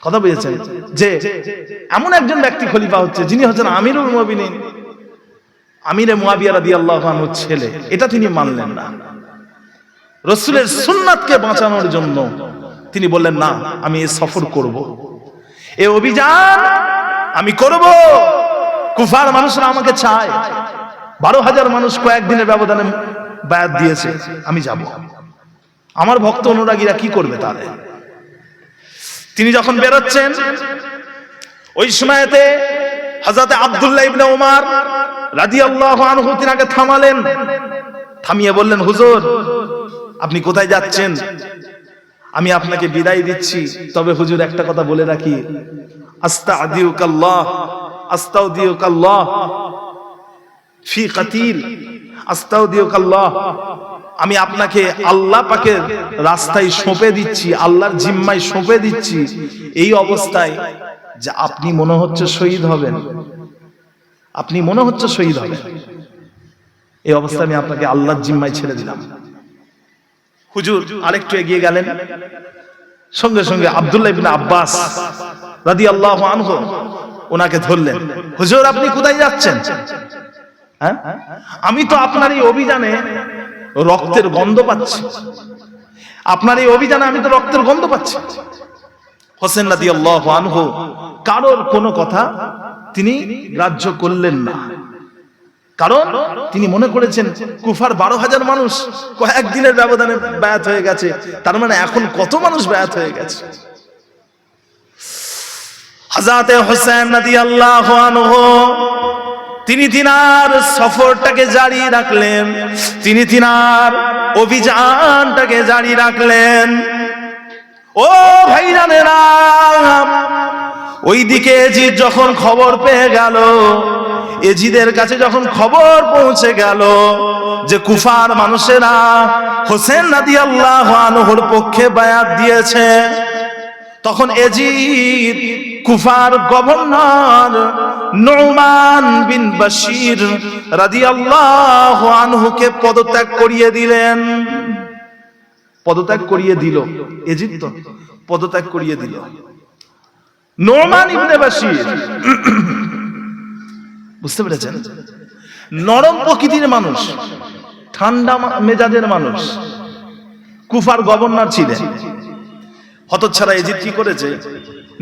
কথা বলেছেন যে এমন একজন ব্যক্তি খলিফা হচ্ছে যিনি হচ্ছেন আমিরুল মুমিনিন, আমিরে মুয়াবিয়া রাদিয়াল্লাহু আনহুর ছেলে, এটা তিনি মানলেন না। রাসূলের সুন্নাতকে বাঁচানোর জন্য তিনি বললেন না, আমি এই সফর করব, এই অভিযান আমি করব, কুফার মানুষরা আমাকে চায়, 12,000 মানুষ কয়েকদিনের ব্যবধানে বায়াত দিয়েছে, আমি যাব, আমার ভক্ত অনুরাগীরা কি করবে তাহলে। তিনি যখন বেরোচ্ছেন ওই সময়তে হযরত আব্দুল্লাহ ইবনে উমর রাদিয়াল্লাহু আনহু তিনাকে থামালেন, থামিয়ে বললেন হুজুর আপনি কোথায় যাচ্ছেন, আমি আপনাকে বিদায় দিচ্ছি, তবে হুজুর একটা কথা বলে রাখি, আস্তাউদিউকাল্লাহ ফি কাতিল, আস্তাউদিউকাল্লাহ, আমি আপনাকে আল্লাহ পাকের রাস্তায় সঁপে দিচ্ছি, আল্লাহর জিম্মায় সঁপে দিচ্ছি, এই অবস্থায় যে আপনি মনে হচ্ছে শহীদ হবেন, আপনি মনে হচ্ছে শহীদ হবেন, এই অবস্থায় আমি আপনাকে আল্লাহর জিম্মায় ছেড়ে দিলাম। হুজুর আরেকটু এগিয়ে গেলেন, সঙ্গে সঙ্গে আব্দুল্লাহ ইবনে আব্বাস রাদিয়াল্লাহু আনহু ওনাকে ধরলেন, হুজুর আপনি কোথায় যাচ্ছেন, হ্যাঁ আমি তো আপনার এই অভিযানে রক্তের গন্ধ পাচ্ছি, আপনার এই অভিযানে আমি তো রক্তের গন্ধ পাচ্ছি। হোসেন রাদিয়াল্লাহু আনহু কারোর কোনো কথা তিনি গ্রাহ্য করলেন না, কারণ তিনি মনে করেছেন কুফার 12,000 মানুষ কয়েকদিনের ব্যবধানে বায়াত হয়ে গেছে, তার মানে এখন কত মানুষ বায়াত হয়ে গেছে। হযরত হোসেন রাদিয়াল্লাহু আনহু তিনি তিনার সফরটাকে জারি রাখলেন, তিনি তিনার অভিযানটাকে জারি রাখলেন। ও ভাইজানেরা, ওইদিকে যখন খবর পেয়ে গেল এজিদের কাছে যখন খবর পৌঁছে গেল যে কুফার মানুষেরা হোসেন রাদিয়াল্লাহু আনহুর পক্ষে বায়াত দিয়েছে, তখন এজিদ কুফার গভর্নর নুমান বিন বাশির রাদিয়াল্লাহু আনহুকে পদত্যাগ করিয়ে দিলেন। পদত্যাগ করিয়ে দিল, এজিদ তো পদত্যাগ করিয়ে দিল। নুমান ইবনে বাশির, বুঝতে পেরেছেন, নরম প্রকৃতির মানুষ, ঠান্ডা মেজাজের মানুষ, কুফার গভর্নর ছিলেন। হতচ্ছাড়া এজিদ কি করেছে,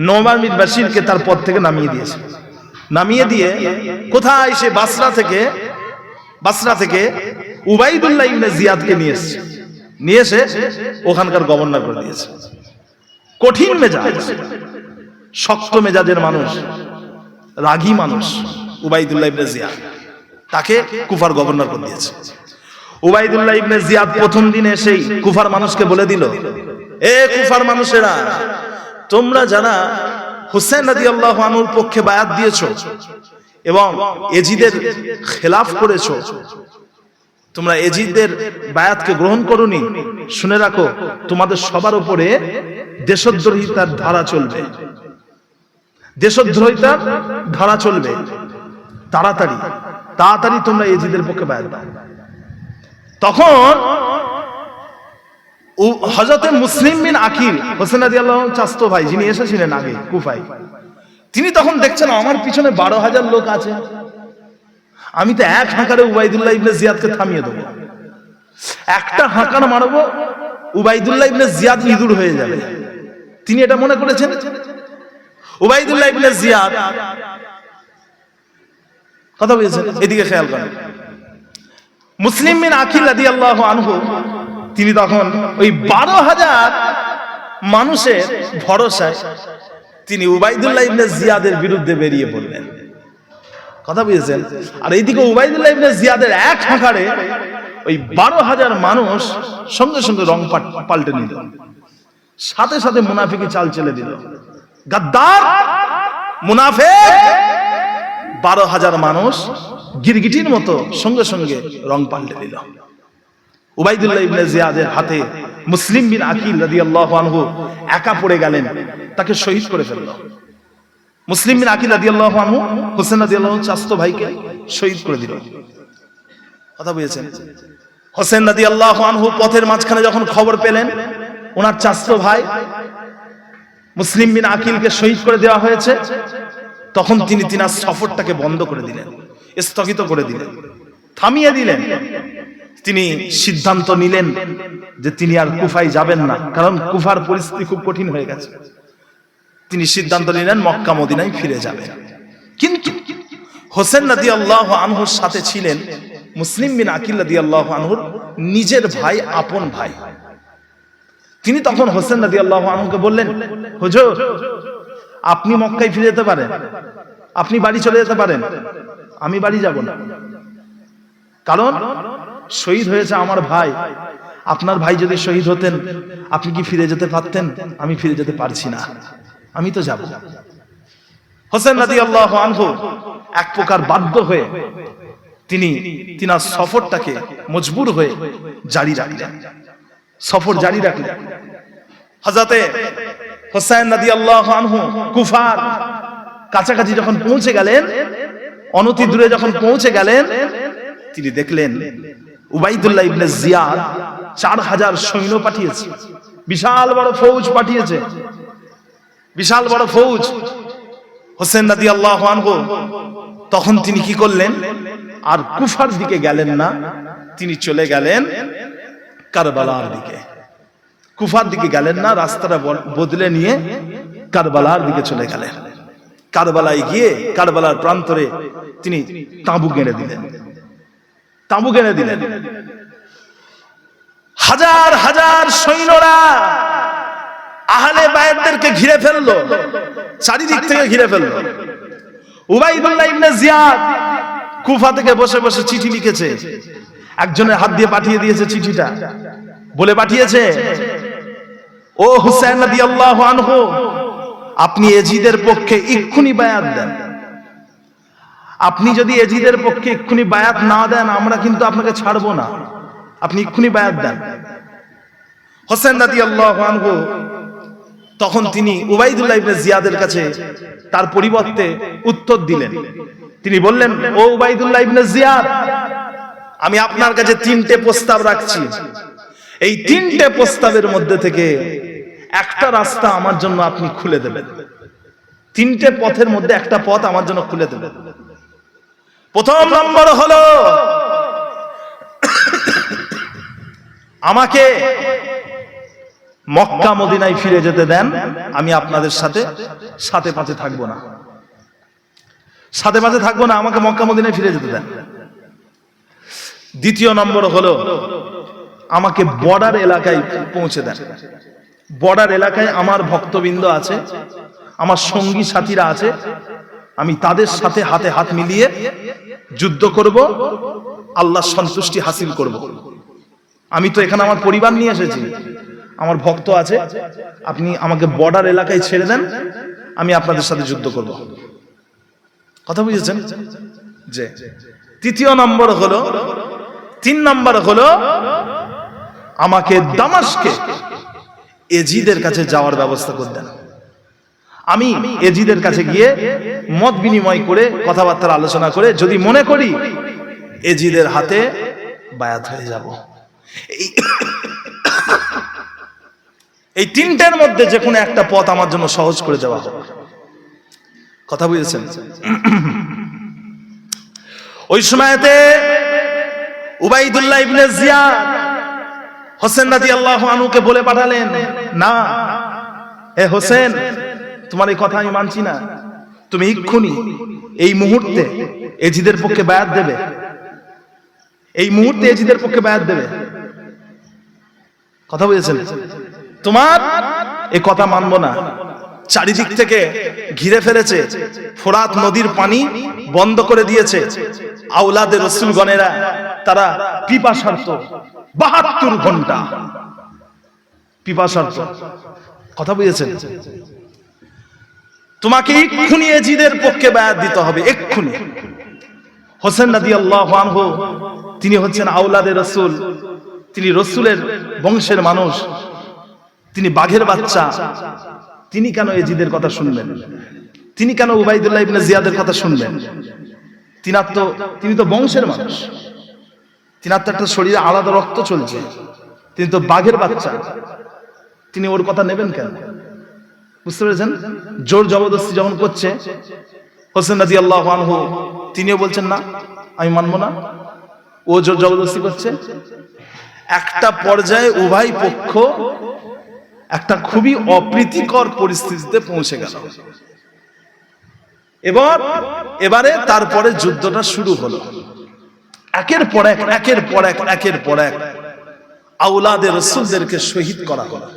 নুমান বিন বাশিরকে তার পদ থেকে নামিয়ে দিয়েছে। নামিয়ে দিয়ে কোথায়, সে বাসরা থেকে উবাইদুল্লাহ ইবনে জিয়াদকে নিয়ে এসে ওখানকার গভর্নর করে দিয়েছে। কঠিন মেজাজ, শক্ত মেজাজের মানুষ, রাগী মানুষ উবাইদুল্লাহ ইবনে জিয়াদ, তাকে কুফার গভর্নর করে দিয়েছে। উবাইদুল্লাহ ইবনে জিয়াদ প্রথম দিনে এসেই কুফার মানুষকে বলে দিল, এ কুফার মানুষেরা, তোমরা যারা হোসেন রাদিয়াল্লাহু আনহুর পক্ষে বায়াত দিয়েছো এবং এজিদের খেলাফ করেছো, তোমরা এজিদের বায়াতকে গ্রহণ করোনি, শুনে রাখো তোমাদের সবার উপরে দেশদ্রোহিতার ধারা চলবে, দেশদ্রোহিতার ধারা চলবে। তাড়াতাড়ি তোমরা এজিদের পক্ষে বায়াত দাও। তখন হযরতে মুসলিম বিন আকিল, হোসেন রাদিয়াল্লাহু আনহুর চাচতো ভাই, যিনি এসেছিলেন আগে কুফায়, তিনি তখন দেখছেন আমার পিছনে 12,000 লোক আছে, আমি তো এক হাঁকারে উবাইদুল্লাহ ইবনে জিয়াদকে থামিয়ে দেবো। একটা হাঁকার মারবো, উবাইদুল্লাহ ইবনে জিয়াদ ইঁদুর হয়ে যাবে। তিনি এটা মনে করেছেন। উবাইদুল্লাহ ইবনে জিয়াদ, কথা বলেছেন, এদিকে খেয়াল করেন, মুসলিম বিন আকিল রাদিয়াল্লাহু আনহু তিনি তখন ওই 12,000 মানুষের ভরসায় তিনি উবাইদুল্লাহ ইবনে জিয়াদের বিরুদ্ধে বেরিয়ে পড়লেন। কথা বুঝেছেন? আর এইদিকে উবাইদুল্লাহ ইবনে জিয়াদের এক হাঁকারে ওই 12,000 মানুষ সঙ্গে সঙ্গে রং পাল্টে নিল, সাথে সাথে মুনাফিকি চাল চলে দিল। গাদ্দার মুনাফিক 12,000 মানুষ গিরগিটির মতো সঙ্গে সঙ্গে রং পাল্টে দিল। উবাইদুল্লাহ ইবনে জিয়াদের হাতে মুসলিম বিন আকিল রাদিয়াল্লাহু আনহু একা পড়ে গেলেন, তাকে শহীদ করে ফেলল। মুসলিম বিন আকিল রাদিয়াল্লাহু আনহু হোসেন রাদিয়াল্লাহু আনহু চাচতো ভাইকে শহীদ করে দিল। কথা বুঝেছেন? হোসেন রাদিয়াল্লাহু আনহু পথের মাঝখানে যখন খবর পেলেন ওনার চাচতো ভাই মুসলিম বিন আকিলকে শহীদ করে দেওয়া হয়েছে, তখন তিনি তিনার সফরটাকে বন্ধ করে দিলেন, স্থগিত করে দিলেন, থামিয়ে দিলেন। তিনি সিদ্ধান্ত নিলেন যে তিনি আর কুফায় যাবেন না, কারণ কুফার পরিস্থিতি খুব কঠিন হয়ে গেছে। তিনি সিদ্ধান্ত নিলেন মক্কা মদিনায় ফিরে যাবেন। কিন্তু হোসেন রাদিয়াল্লাহু আনহুর সাথে ছিলেন মুসলিম বিন আকিল রাদিয়াল্লাহু আনহুর নিজের ভাই, আপন ভাই। তিনি তখন হোসেন রাদিয়াল্লাহু আনহুকে বললেন, হুজুর আপনি মক্কায় ফিরে যেতে পারেন, আপনি বাড়ি চলে যেতে পারেন, আমি বাড়ি যাব না, কারণ শহীদ হয়েছে আমার ভাই। আপনার ভাই যদি শহীদ হতেন আপনি কি ফিরে যেতে পারতেন? আমি ফিরে যেতে পারছি না, আমি তো যাব। হোসেন রাদিয়াল্লাহু আনহু এক প্রকার বাধ্য হয়ে তিনি তিনার সফরটাকে মজবুর হয়ে জারি রাখলেন, সফর জারি রাখলেন। হযরতে হোসেন রাদিয়াল্লাহু আনহু কুফার কাছাকাছি যখন পৌঁছে গেলেন, অনতি দূরে যখন পৌঁছে গেলেন, তিনি দেখলেন উবাইদুল্লাহ ইবনে জিয়াদ 4,000 সৈন্য পাঠিয়েছে, বিশাল বড় ফৌজ পাঠিয়েছে, বিশাল বড় ফৌজ। হোসেন রাদিয়াল্লাহু আনহু তখন তিনি কি করলেন, আর কুফার দিকে গেলেন না, তিনি চলে গেলেন কারবালার দিকে। কুফার দিকে গেলেন না, রাস্তাটা বদলে নিয়ে কারবালার দিকে চলে গেলেন। কারবালায় গিয়ে কারবালার প্রান্তরে তিনি তাঁবু গেড়ে দিলেন, তাঁবু গেড়ে দিলেন। হাজার হাজার সৈন্যরা আহলে বায়তদেরকে ঘিরে ফেললো, চারিদিক থেকে ঘিরে ফেললো। উবাইদুল্লাহ ইবনে জিয়াদ কুফা থেকে বসে বসে চিঠি লিখেছে, একজনের হাত দিয়ে পাঠিয়ে দিয়েছে চিঠিটা, বলে পাঠিয়েছে, ও হুসাইন রাদিয়াল্লাহু আনহু, আপনি এজিদের পক্ষে এক্ষুনি বায়াত দেন। আপনি যদি এজিদের পক্ষে এক্ষুনি বায়াত না দেন, আমরা কিন্তু আপনাকে ছাড়বো না, আপনি এক্ষুনি বায়াত দেন। হোসেন রাদিয়াল্লাহু আনহু তখন তিনি উবাইদুল্লাহ ইবনে জিয়াদের কাছে তার পরিবর্তে উত্তর দিলেন। তিনি বললেন, ও উবাইদুল্লাহ ইবনে জিয়াদ, আমি আপনার কাছে 3টে প্রস্তাব রাখছি। এই 3টে প্রস্তাবের মধ্যে থেকে একটা রাস্তা আমার জন্য আপনি খুলে দেবেন। 3টে পথের মধ্যে একটা পথ আমার জন্য খুলে দেবেন। প্রথম নম্বর হলো, আমাকে মক্কা মদিনায় ফিরে যেতে দেন, আমি আপনাদের সাথে সাথে পাঁচে থাকবো না, সাথে পাঁচে থাকবো না, আমাকে মক্কা মদিনায় ফিরে যেতে দেন। দ্বিতীয় নম্বর হলো, আমাকে বর্ডার এলাকায় পৌঁছে দেন। বর্ডার এলাকায় আমার ভক্তবৃন্দ আছে, আমার সঙ্গী সাথীরা আছে, আমি তাদের সাথে হাতে হাত মিলিয়ে যুদ্ধ করব, আল্লাহর সন্তুষ্টি হাসিল করব। আমি তো এখানে আমার পরিবার নিয়ে এসেছি, আমার ভক্ত আছে, আপনি আমাকে বর্ডার এলাকায় ছেড়ে দেন, আমি আপনাদের সাথে যুদ্ধ করব। কথা বুঝেছেন? যে তৃতীয় নম্বর হলো, 3 নম্বর হলো, আমাকে দামাস্কে এজিদের কাছে যাওয়ার ব্যবস্থা করে দেন। আমি এজিদের কাছে গিয়ে মত বিনিময় করে, কথাবার্তা আলোচনা করে, যদি মনে করি এজিদের হাতে বায়াত হয়ে যাব। এই 3টের মধ্যে যে কোনো একটা পথ আমার জন্য সহজ করে দেওয়া হবে। কথা বুঝেছেন? ওই সময়তে উবাইদুল্লাহ ইবনে জিয়াদ হোসেন রাদিয়াল্লাহু আনহুকে বলে পাঠালেন, না হে হোসেন, তোমার এই কথা আমি মানছি না, তুমি এক্ষুনি এই মুহূর্তে এজিদের পক্ষে বায়াত দেবে, এই মুহূর্তে এজিদের পক্ষে বায়াত দেবে। কথা বুঝেছেন? তোমার এই কথা মানবো না। চারিদিক থেকে ঘিরে ফেলেছে, ফোরাত নদীর পানি বন্ধ করে দিয়েছে, আওলাদে রাসূলগণেরা তারা পিপাসার্ত, 72 ঘন্টা পিপাসার্ত। কথা বুঝেছেন? তোমাকে এক্ষুনি এজিদের পক্ষে বায়াত দিতে হবে, এক্ষুনি। হোসেন রাদিয়াল্লাহু আনহু তিনি হচ্ছেন আওলাদে রাসূল, তিনি রাসূলের বংশের মানুষ, তিনি বাঘের বাচ্চা, তিনি কেন এজিদের কথা শুনবেন? তিনি কেন উবাইদুল্লাহ ইবনে জিয়াদের কথা শুনবেন? তিনি তো বংশের মানুষ, তিনার তো একটা শরীরে আলাদা রক্ত চলছে, তিনি তো বাঘের বাচ্চা, তিনি ওর কথা নেবেন কেন? বুঝতে পেরেছেন? জোর জবরদস্তি যখন করছে হোসেন রাদিয়াল্লাহু আনহু, তিনিও বলছেন না, আমি মানবো না, ও জোর জবরদস্তি করছে। একটা পর্যায়ে উভয় পক্ষ একটা খুবই অপ্রীতিকর পরিস্থিতিতে পৌঁছে গেল। এবারে তারপরে যুদ্ধটা শুরু হলো। একের পর এক আওলাদে রাসূলদেরকে শহীদ করা হলো,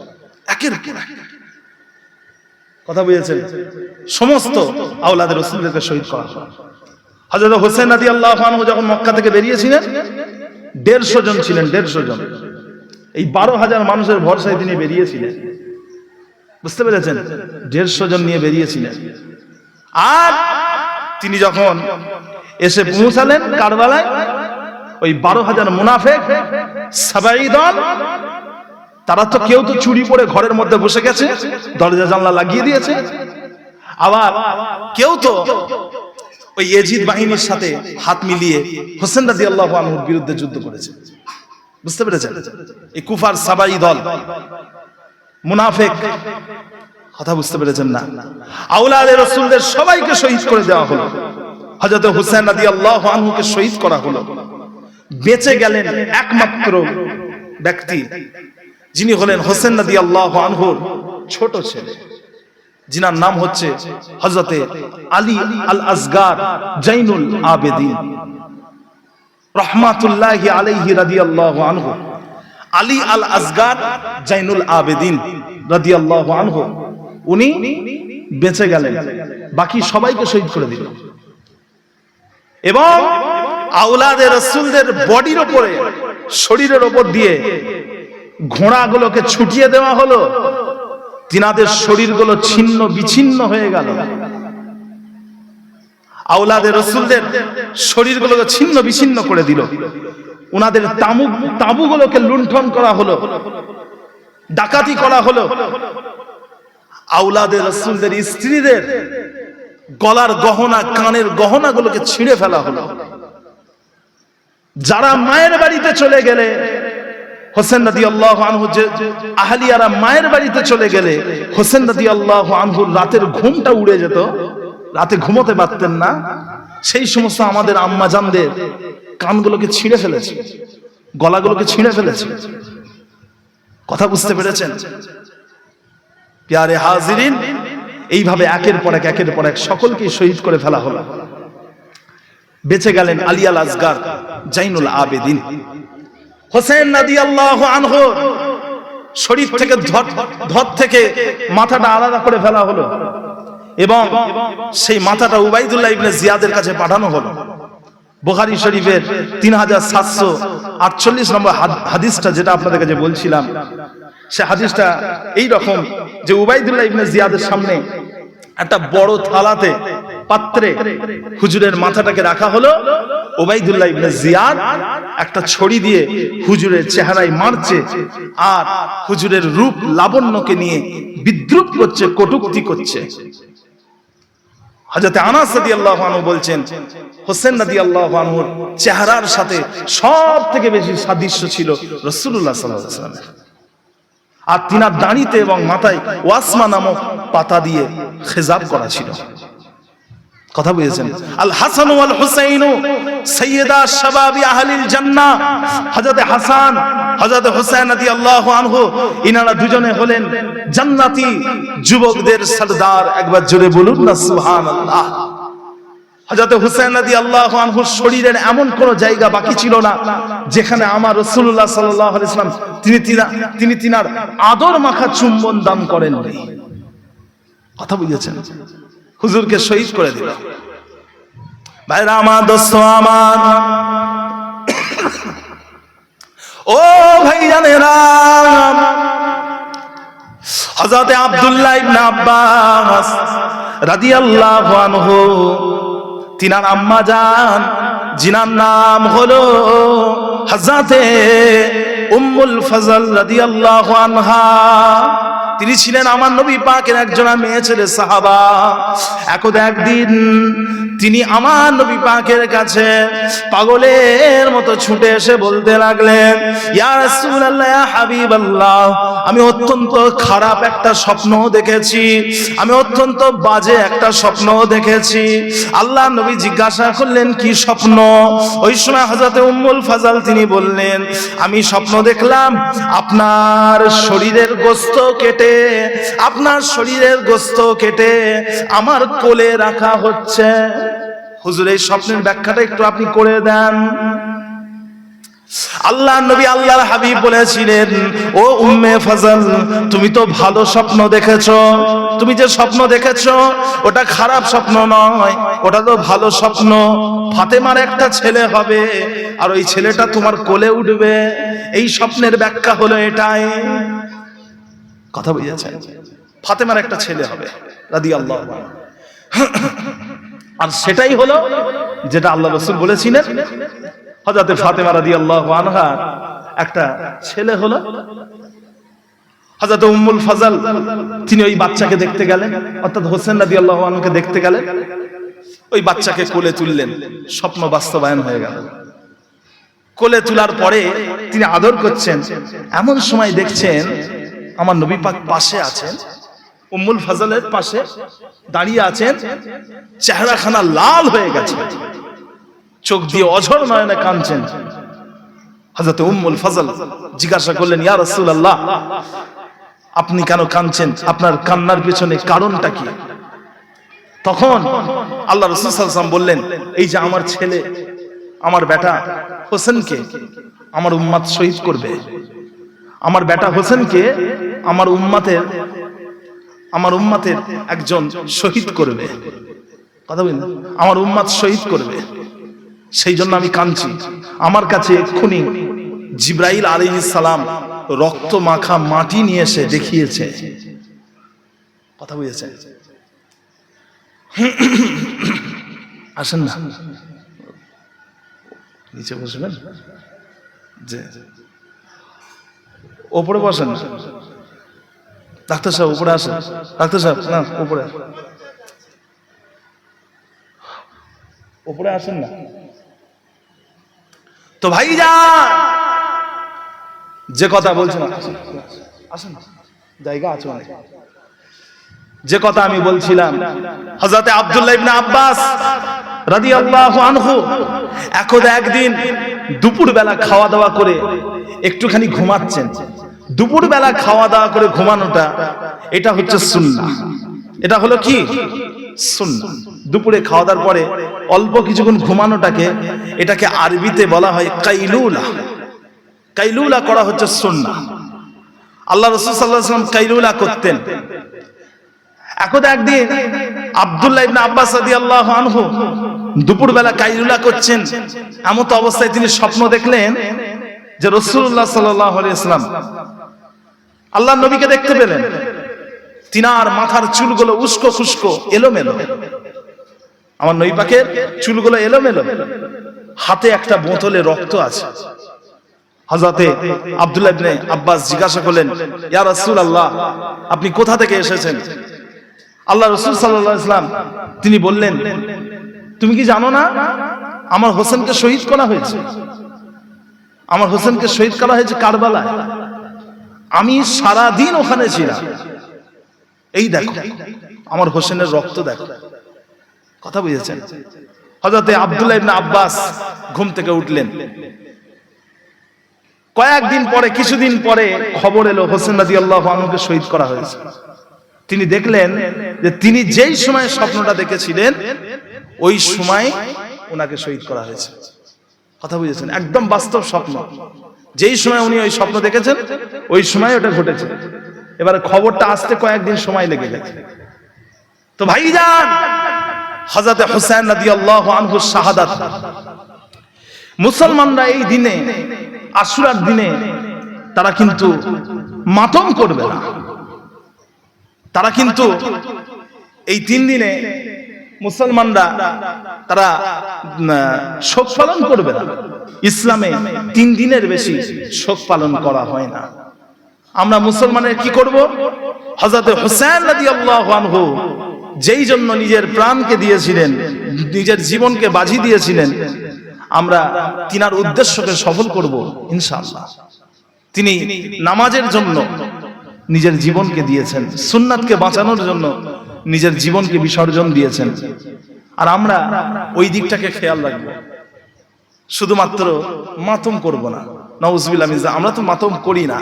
একের পর এক। কথা বুঝেছেন? সমস্ত আওলাদে রাসূলদেরকে শহীদ করা হলো। হযরত হোসেন রাদিয়াল্লাহু আনহু যখন মক্কা থেকে বেরিয়েছিলেন, 150 জন ছিলেন, 150 জন। এই 12,000 মানুষের ভরসায় তিনি বেরিয়েছিলেন। বুঝতে পেরেছেন? 150 জন নিয়ে বেরিয়েছিলেন। আর তিনি যখন এসে পৌঁছালেন কারবালায়, ওই 12,000 মুনাফিক 70 দল, তারা তো কেউ তো চুরি পরে ঘরের মধ্যে বসে গেছে, দরজা জানলা লাগিয়ে দিয়েছে, আবার কেউ তো ওই এজিদ বাহিনীর সাথে হাত মিলিয়ে হোসেন রাদিয়াল্লাহু আনহুর বিরুদ্ধে যুদ্ধ করেছে। বুঝতে পেরেছেন? এই কুফার 70 দল মুনাফিক। কথা বুঝতে পেরেছেন না? আওলাদে রাসূলদের সবাইকে শহীদ করে দেওয়া হলো। হযরত হোসেন রাদিয়াল্লাহু আনহুকে শহীদ করা হলো। বেঁচে গেলেন একমাত্র ব্যক্তি, যিনি হলেন হোসেন রাদিয়াল্লাহু আনহুর ছোট ছেলে, যিনার নাম হচ্ছে হযরতে আলী আল আসগার জাইনুল আবেদিন রাহমাতুল্লাহি আলাইহি রাদিয়াল্লাহু আনহু। আলী আল আসগার জাইনুল আবেদিন রাদিয়াল্লাহু আনহু, উনি বেঁচে গেলেন, বাকি সবাইকে শহীদ করে দিল। এবং আওলাদে রাসূলদের বডির উপরে, শরীরের উপর দিয়ে ঘোড়াগুলোকে ছুটিয়ে দেওয়া হলো, তিনাদের শরীরগুলো ছিন্ন বিচ্ছিন্ন হয়ে গেল। আওলাদে রাসূলদের শরীরগুলোকে ছিন্ন বিচ্ছিন্ন করে দিল, ওনাদের তাঁবুগুলোকে লুণ্ঠন করা হলো, ডাকাতি করা হলো, আওলাদে রাসূলদের স্ত্রীদের গলার গহনা কানের গহনাগুলোকে ছিঁড়ে ফেলা হলো। যারা মায়ের বাড়িতে চলে গেলে, হোসেন রাদিয়াল্লাহু আনহু যে আহলিয়ারা মায়ের বাড়িতে চলে গেলে হোসেন রাদিয়াল্লাহু আনহুর রাতের ঘুমটা উড়ে যেত, রাতে ঘুমোতে পারতেন না। সেই সমস্ত আমাদের আম্মা জানদের কানগুলোকে ছিঁড়ে ফেলেছে, গলাগুলোকে ছিঁড়ে ফেলেছে। কথা বুঝতে পেরেছেন? প্যারে হাজিরিন, এইভাবে একের পর এক সকলকে শহীদ করে ফেলা হলো। বেঁচে গেলেন আলী আল আসগার জাইনুল আবেদিন। হোসেন রাদিয়াল্লাহু আনহু শরীর থেকে ধর থেকে মাথাটা আলাদা করে ফেলা হলো এবং সেই মাথাটা উবাইদুল্লাহ ইবনে জিয়াদের কাছে পাঠানো হলো। বুখারী শরীফের 3748 নম্বর হাদিসটা যেটা আপনাদের কাছে বলছিলাম, সে হাদিসটা এই রকম যে উবাইদুল্লাহ ইবনে জিয়াদের সামনে একটা বড় থালাতে পাত্রে হুজুরের মাথাটাকে রাখা হলো। উবাইদুল্লাহ ইবনে জিয়াদ একটা ছড়ি দিয়ে হুজুরের চেহারায় মারছে আর হুজুরের রূপ লাবণ্যকে নিয়ে বিদ্রুপ করছে, কটূক্তি করছে। হযরত আনাস রাদিয়াল্লাহু আনহু বলছেন, হোসেন রাদিয়াল্লাহু আনহুর চেহারার সাথে সবথেকে বেশি সাদৃশ্য ছিল রাসূলুল্লাহ সাল্লাল্লাহু আলাইহি ওয়াসাল্লামের। আর তিনার দাড়িতে এবং মাথায় ওয়াসমা নামক পাতা দিয়ে খেজাব করা ছিল। কথা বুঝেছেন? আল হাসান ওয়াল হুসাইন সাইয়্যিদা শাবাবি আহলিল জান্নাহ। হযরত হাসান, হযরত হুসাইন রাদিয়াল্লাহু আনহু, ইনারা দুজনে হলেন জান্নাতি যুবকদের সরদার। একবার জোরে বলুন না সুবহানাল্লাহ। হযরত হুসাইন রাদিয়াল্লাহু আনহুর শরীরের এমন কোন জায়গা বাকি ছিল না যেখানে আমার রাসূলুল্লাহ সাল্লাল্লাহু আলাইহি ওয়াসাল্লাম তিনি তিনার আদর মাখা চুম্বন দান করেননি। কথা বুঝেছেন? হুজুরকে শহীদ করে দিল। ভাইরা আমার, দোস্ত আমার, ও ভাইজানেরা, হযরত আব্দুল্লাহ ইবনে আব্বাস রাদিয়াল্লাহু আনহু, তিনার আম্মা জান জিনার নাম হলো হযরতে উম্মুল ফজল রাদিয়াল্লাহু আনহা, তিনি ছিলেন আমার নবী পাকের একজন মেয়ে ছেলে সাহাবা। একদিন তিনি আমার নবী পাকের কাছে পাগলের মতো ছুটে এসে বলতে লাগলেন, ইয়া রাসূলুল্লাহ, ইয়া হাবিবাল্লাহ, আমি অত্যন্ত খারাপ একটা স্বপ্ন দেখেছি, আমি অত্যন্ত বাজে একটা স্বপ্ন দেখেছি। আল্লাহ নবী জিজ্ঞাসা করলেন, কি স্বপ্ন? ওই সময় হযরতে উম্মুল ফজল তিনি বললেন, আমি স্বপ্ন দেখলাম আপনার শরীরের গোশত কেটে আমার কোলে রাখা হচ্ছে। হুজুর, এই স্বপ্নের ব্যাখ্যাটা একটু আপনি করে দেন। আল্লাহর নবী, আল্লাহর হাবিব বলেছিলেন, ও উম্মে ফজল, তুমি তো ভালো স্বপ্ন দেখেছো। তুমি যে স্বপ্ন দেখেছো ওটা খারাপ স্বপ্ন নয়, ওটা তো ভালো স্বপ্ন। ফাতেমার একটা ছেলে হবে আর ওই ছেলেটা তোমার কোলে উঠবে। এই স্বপ্নের ব্যাখ্যা হলো এটাই। কথা বুঝেছেন? ফাতেমার একটা ছেলে হবে রাদিয়াল্লাহু আনহু, আর সেটাই হলো যেটা আল্লাহ রাসূল বলেছিলেন। হযরত ফাতেমা রাদিয়াল্লাহু আনহা একটা ছেলে হলো। হযরত উম্মুল ফজল তিনি ওই বাচ্চাকে দেখতে গেলেন, অর্থাৎ হোসেন রাদিয়াল্লাহু আনহুকে দেখতে গেলেন। ওই বাচ্চাকে কোলে তুললেন, স্বপ্ন বাস্তবায়ন হয়ে গেল। কোলে তোলার পরে তিনি আদর করছেন, এমন সময় দেখছেন আমার নবী পাক পাশে আছেন, উম্মুল ফজলের পাশে দাঁড়িয়ে আছেন, চেহারাখানা লাল হয়ে গেছে, চোখ দিয়ে অঝর নয়নে কাঁদছেন। হযরত উম্মুল ফজল জিজ্ঞাসা করলেন, ইয়া রাসূলুল্লাহ, আপনি কেন কাঁদছেন? আপনার কান্নার পিছনে কারণটা কি? তখন আল্লাহ রাসূল সাল্লাল্লাহু আলাইহি ওয়াসাল্লাম বললেন, এই যে আমার ছেলে, আমার বেটা হোসেনকে আমার উম্মত শহীদ করবে। আমার বেটা হোসেনকে আমার উম্মতের একজন শহীদ করবে। কথা বলেন, আমার উম্মত শহীদ করবে, সেই জন্য আমি কাঁদছি। আমার কাছে এক্ষুনি জিবরাইল আলাইহিস সালাম রক্ত মাখা মাটি নিয়ে এসে দেখিয়েছে। কথা বুঝেছেন? আসেন না, নিচে বসবেন, যে ওপরে বসেন। ডাক্তার সাহেব উপরে আসেন, ডাক্তার সাহেব না উপরে, উপরে আসেন না। তো ভাইজান, যে কথা বলছেন, আসেন, জায়গা আছে অনেক। যে কথা আমি বলছিলাম, হযরত আব্দুল্লাহ ইবনে আব্বাস রাদিয়াল্লাহু আনহু একদিন দুপুর বেলা খাওয়া দাওয়া করে একটুখানি ঘুমাচ্ছেন। দুপুর বেলা খাওয়া দাওয়া করে ঘুমানোটা এটা হচ্ছে সুন্নাহ। এটা হলো কি সুন্নাহ। দুপুরে খাওয়া দাওয়ার পরে অল্প কিছুক্ষণ ঘুমানোটাকে, এটাকে আরবিতে বলা হয় কাইলুলা। কাইলুলা করা হচ্ছে সুন্নাহ। আল্লাহ রাসূল সাল্লাল্লাহু আলাইহি ওয়াসাল্লাম কাইলুলা করতেন। একদিন আব্দুল্লাহ ইবনে আব্বাস রাদিয়াল্লাহু আনহু দুপুর বেলা কাইলুলা করছেন। এমত অবস্থায় তিনি স্বপ্ন দেখলেন যে রাসূলুল্লাহ সাল্লাল্লাহু আলাইহি ওয়াসাল্লাম আল্লাহর নবীকে দেখতে পেলেন। তিনার মাথার চুলগুলো উস্কো খুস্কো এলোমেলো, আমার নবী পাকের চুলগুলো এলোমেলো, হাতে একটা বোতলে রক্ত আছে। হযরতে আব্দুল্লাহ ইবনে আব্বাস জিজ্ঞাসা করলেন, ইয়া রাসূলুল্লাহ, আপনি কোথা থেকে এসেছেন? আল্লাহ রাসূল সাল্লাল্লাহু আলাইহি ওয়াসাল্লাম তিনি বললেন, তুমি কি জানো না আমার হোসেনকে শহীদ করা হয়েছে? আমার হোসেনকে শহীদ করা হয়েছে কারবালায়। আমি সারা দিন ওখানে ছিলাম। এই দেখো আমার হোসেনের রক্ত দেখো। কথা বুঝেছেন? হযরতে আব্দুল্লাহ ইবনে আব্বাস ঘুম থেকে উঠলেন। কয়েকদিন পরে, কিছুদিন পরে খবর এলো হোসেন রাদিয়াল্লাহু আনহুকে শহীদ করা হয়েছে। তিনি দেখলেন যে তিনি যেই সময় স্বপ্নটা দেখেছিলেন ওই সময় ওনাকে শহীদ করা হয়েছে। কথা বুঝেছেন? একদম বাস্তব স্বপ্ন। যেই সময় উনি ওই স্বপ্ন দেখেছেন ওই সময় ওটা ঘটেছে। এবারে খবরটা আসতে কয়েকদিন সময় লেগে গেছে। তো ভাইজান, হযরত হুসাইন রাদিয়াল্লাহু আনহু শাহাদাত। মুসলমানরা এই দিনে, আশুরার দিনে, তারা কিন্তু মাতম করবে না। তারা কিন্তু এই 3 দিনে মুসলমানরা তারা শোক পালন করবে না। ইসলামে 3 দিনের বেশি শোক পালন করা হয় না। আমরা মুসলমানের কি করব? হযরত হুসাইন রাদিয়াল্লাহু আনহু যেই জন্য নিজের প্রাণকে দিয়েছিলেন, নিজের জীবনকে বাজি দিয়েছিলেন, আমরা তিনার উদ্দেশ্যকে সফল করব ইনশাআল্লাহ। তিনি নামাজের জন্য নিজের জীবনকে দিয়েছেন, সুন্নাতকে বাঁচানোর জন্য নিজের জীবনকে বিসর্জন দিয়েছেন। আর আমরা ওই দিকটাকে খেয়াল রাখবো, শুধুমাত্র মাতম করব না। নাউজুবিল্লাহ মিন যালিক, আমরা তো মাতম করি না।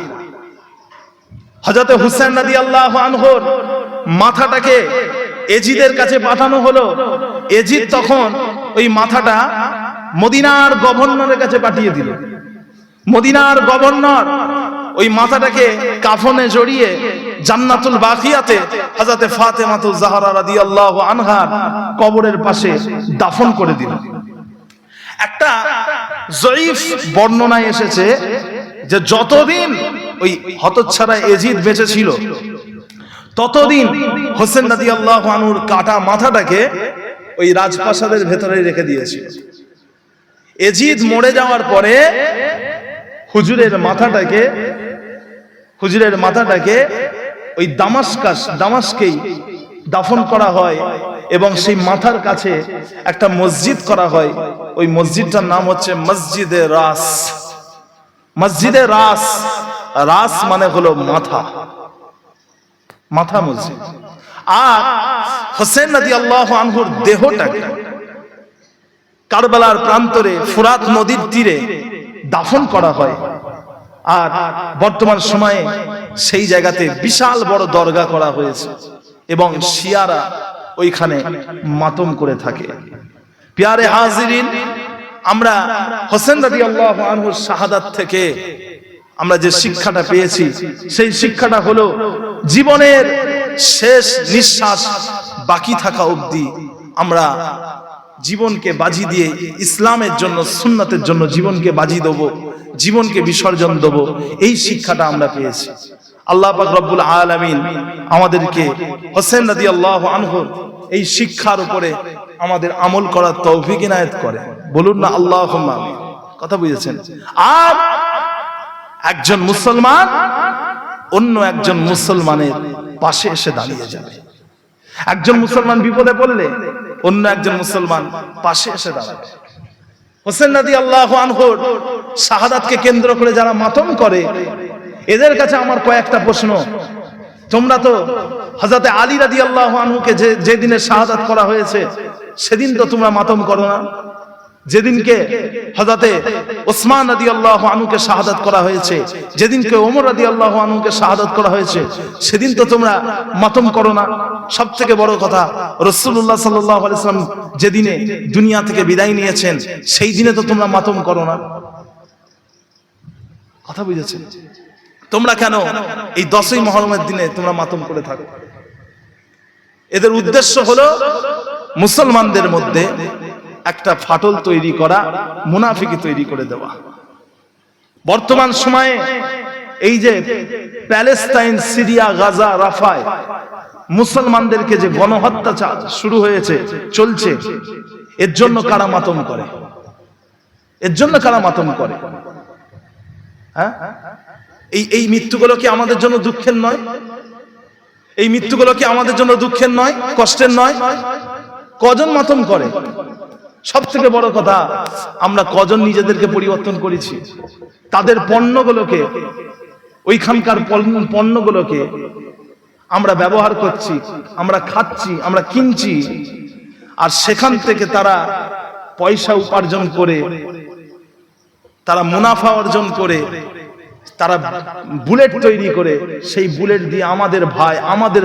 হযরত হুসাইন রাদিয়াল্লাহু আনহুর মাথাটাকে এজিদের কাছে পাঠানো হলো। এজিদ তখন ওই মাথাটা মদিনার গভর্নরের কাছে পাঠিয়ে দিল। মদিনার গভর্নর ওই মাথাটাকে কাফনে জড়িয়ে জান্নাতুল বাকিয়াতে হযরত ফাতেমাতুজ জাহরা রাদিয়াল্লাহু আনহার কবরের পাশে দাফন করে দিল। একটা জয়ীফ বর্ণনায় এসেছে যে যতদিন ওই হতচ্ছাড়া এজিদ বেঁচে ছিল ততদিন হোসেন রাদিয়াল্লাহু আনহুর কাটা মাথাটাকে ওই রাজপ্রাসাদের ভেতরে রেখে দিয়েছিল। এজিদ মরে যাওয়ার পরে হুজুরের মাথাটাকে ওই দামাস্কেই দাফন করা হয় এবং সেই মাথার কাছে একটা মসজিদ করা হয়। ওই মসজিদটার নাম হচ্ছে মসজিদে রাস। মসজিদে রাস, রাস মানে হলো মাথা, মাথা মসজিদ। আর হোসেন রাদিয়াল্লাহু আনহুর দেহটাকে কারবালার প্রান্তরে ফুরাত নদীর তীরে দাফন করা হয়। আর বর্তমান সময়ে সেই জায়গাতে বিশাল বড় দরগা করা হয়েছে এবং শিয়ারা ওইখানে মাতম করে থাকে। প্যারে হাজিরিন, আমরা হোসেন রাদিয়াল্লাহু আনহুর শাহাদাত থেকে আমরা যে শিক্ষাটা পেয়েছি সেই শিক্ষাটা হলো জীবনের শেষ নিঃশ্বাস বাকি থাকা অবধি আমরা জীবনকে বাজি দিয়ে ইসলামের জন্য, সুন্নাতের জন্য জীবনকে বাজি দেব, জীবনকে বিসর্জন দেব। এই শিক্ষাটা আমরা পেয়েছি। আল্লাহ পাক রব্বুল আলামিন আমাদেরকে হোসেন রাদিয়াল্লাহু আনহুর এই শিক্ষার উপরে আমাদের আমল করার তৌফিক ইনায়েত করে। বলুন না আল্লাহুম্মা আমিন। কথা বুঝেছেন? আর একজন মুসলমান অন্য একজন মুসলমানের পাশে এসে দাঁড়িয়ে যাবে। একজন মুসলমান বিপদে পড়লে অন্য একজন মুসলমান পাশে এসে দাঁড়াবে। হোসেন রাদিয়াল্লাহু আনহুর শাহাদাতকে কেন্দ্র করে যারা মাতম করে, এদের কাছে আমার কয়েকটা প্রশ্ন। তোমরা তো হযরত আলী রাদিয়াল্লাহু আনহুকে যে দিনে শাহাদাত করা হয়েছে সেদিন তো তোমরা মাতম করো না? যেদিনকে হযরত ওসমান রাদিয়াল্লাহু আনহুকে শাহাদাত করা হয়েছে, যেদিনকে ওমর রাদিয়াল্লাহু আনহুকে শাহাদাত করা হয়েছে, সেদিন তো তোমরা মাতম করো না? সবথেকে বড় কথা, রাসূলুল্লাহ সাল্লাল্লাহু আলাইহি ওয়াসাল্লাম যেদিনে দুনিয়া থেকে বিদায় নিয়েছেন সেই দিনে তো তোমরা মাতম করো না। কথা বুঝেছেন? তোমরা কেন এই 10ই মুহররমের দিনে তোমরা মাতম করে থাকো? এদের উদ্দেশ্য হলো মুসলমানদের মধ্যে একটা ফাটল তৈরি করা, মুনাফিকি তৈরি করে দেওয়া। বর্তমান সময়ে এই যে প্যালেস্তাইন, সিরিয়া, গাজা, রাফায় মুসলমানদেরকে যে গণহত্যা শুরু হয়েছে, চলছে, এর জন্য কারা মাতম করে? এর জন্য কারা মাতম করে? হ্যাঁ, এই মৃত্যুগুলো কি আমাদের জন্য দুঃখের নয়? এই মৃত্যুগুলো কি আমাদের জন্য দুঃখের নয়, কষ্টের নয়? কজন মাতম করে? সব থেকে বড় কথা, আমরা কজন নিজেদেরকে পরিবর্তন করেছি? তাদের পণ্যগুলোকে, ওইখানকার পণ্যগুলোকে আমরা ব্যবহার করছি, আমরা খাচ্ছি, আমরা কিনছি, আর সেখান থেকে তারা পয়সা উপার্জন করে, তারা মুনাফা অর্জন করে, তারা বুলেট তৈরি করে, সেই বুলেট দিয়ে আমাদের ভাই, আমাদের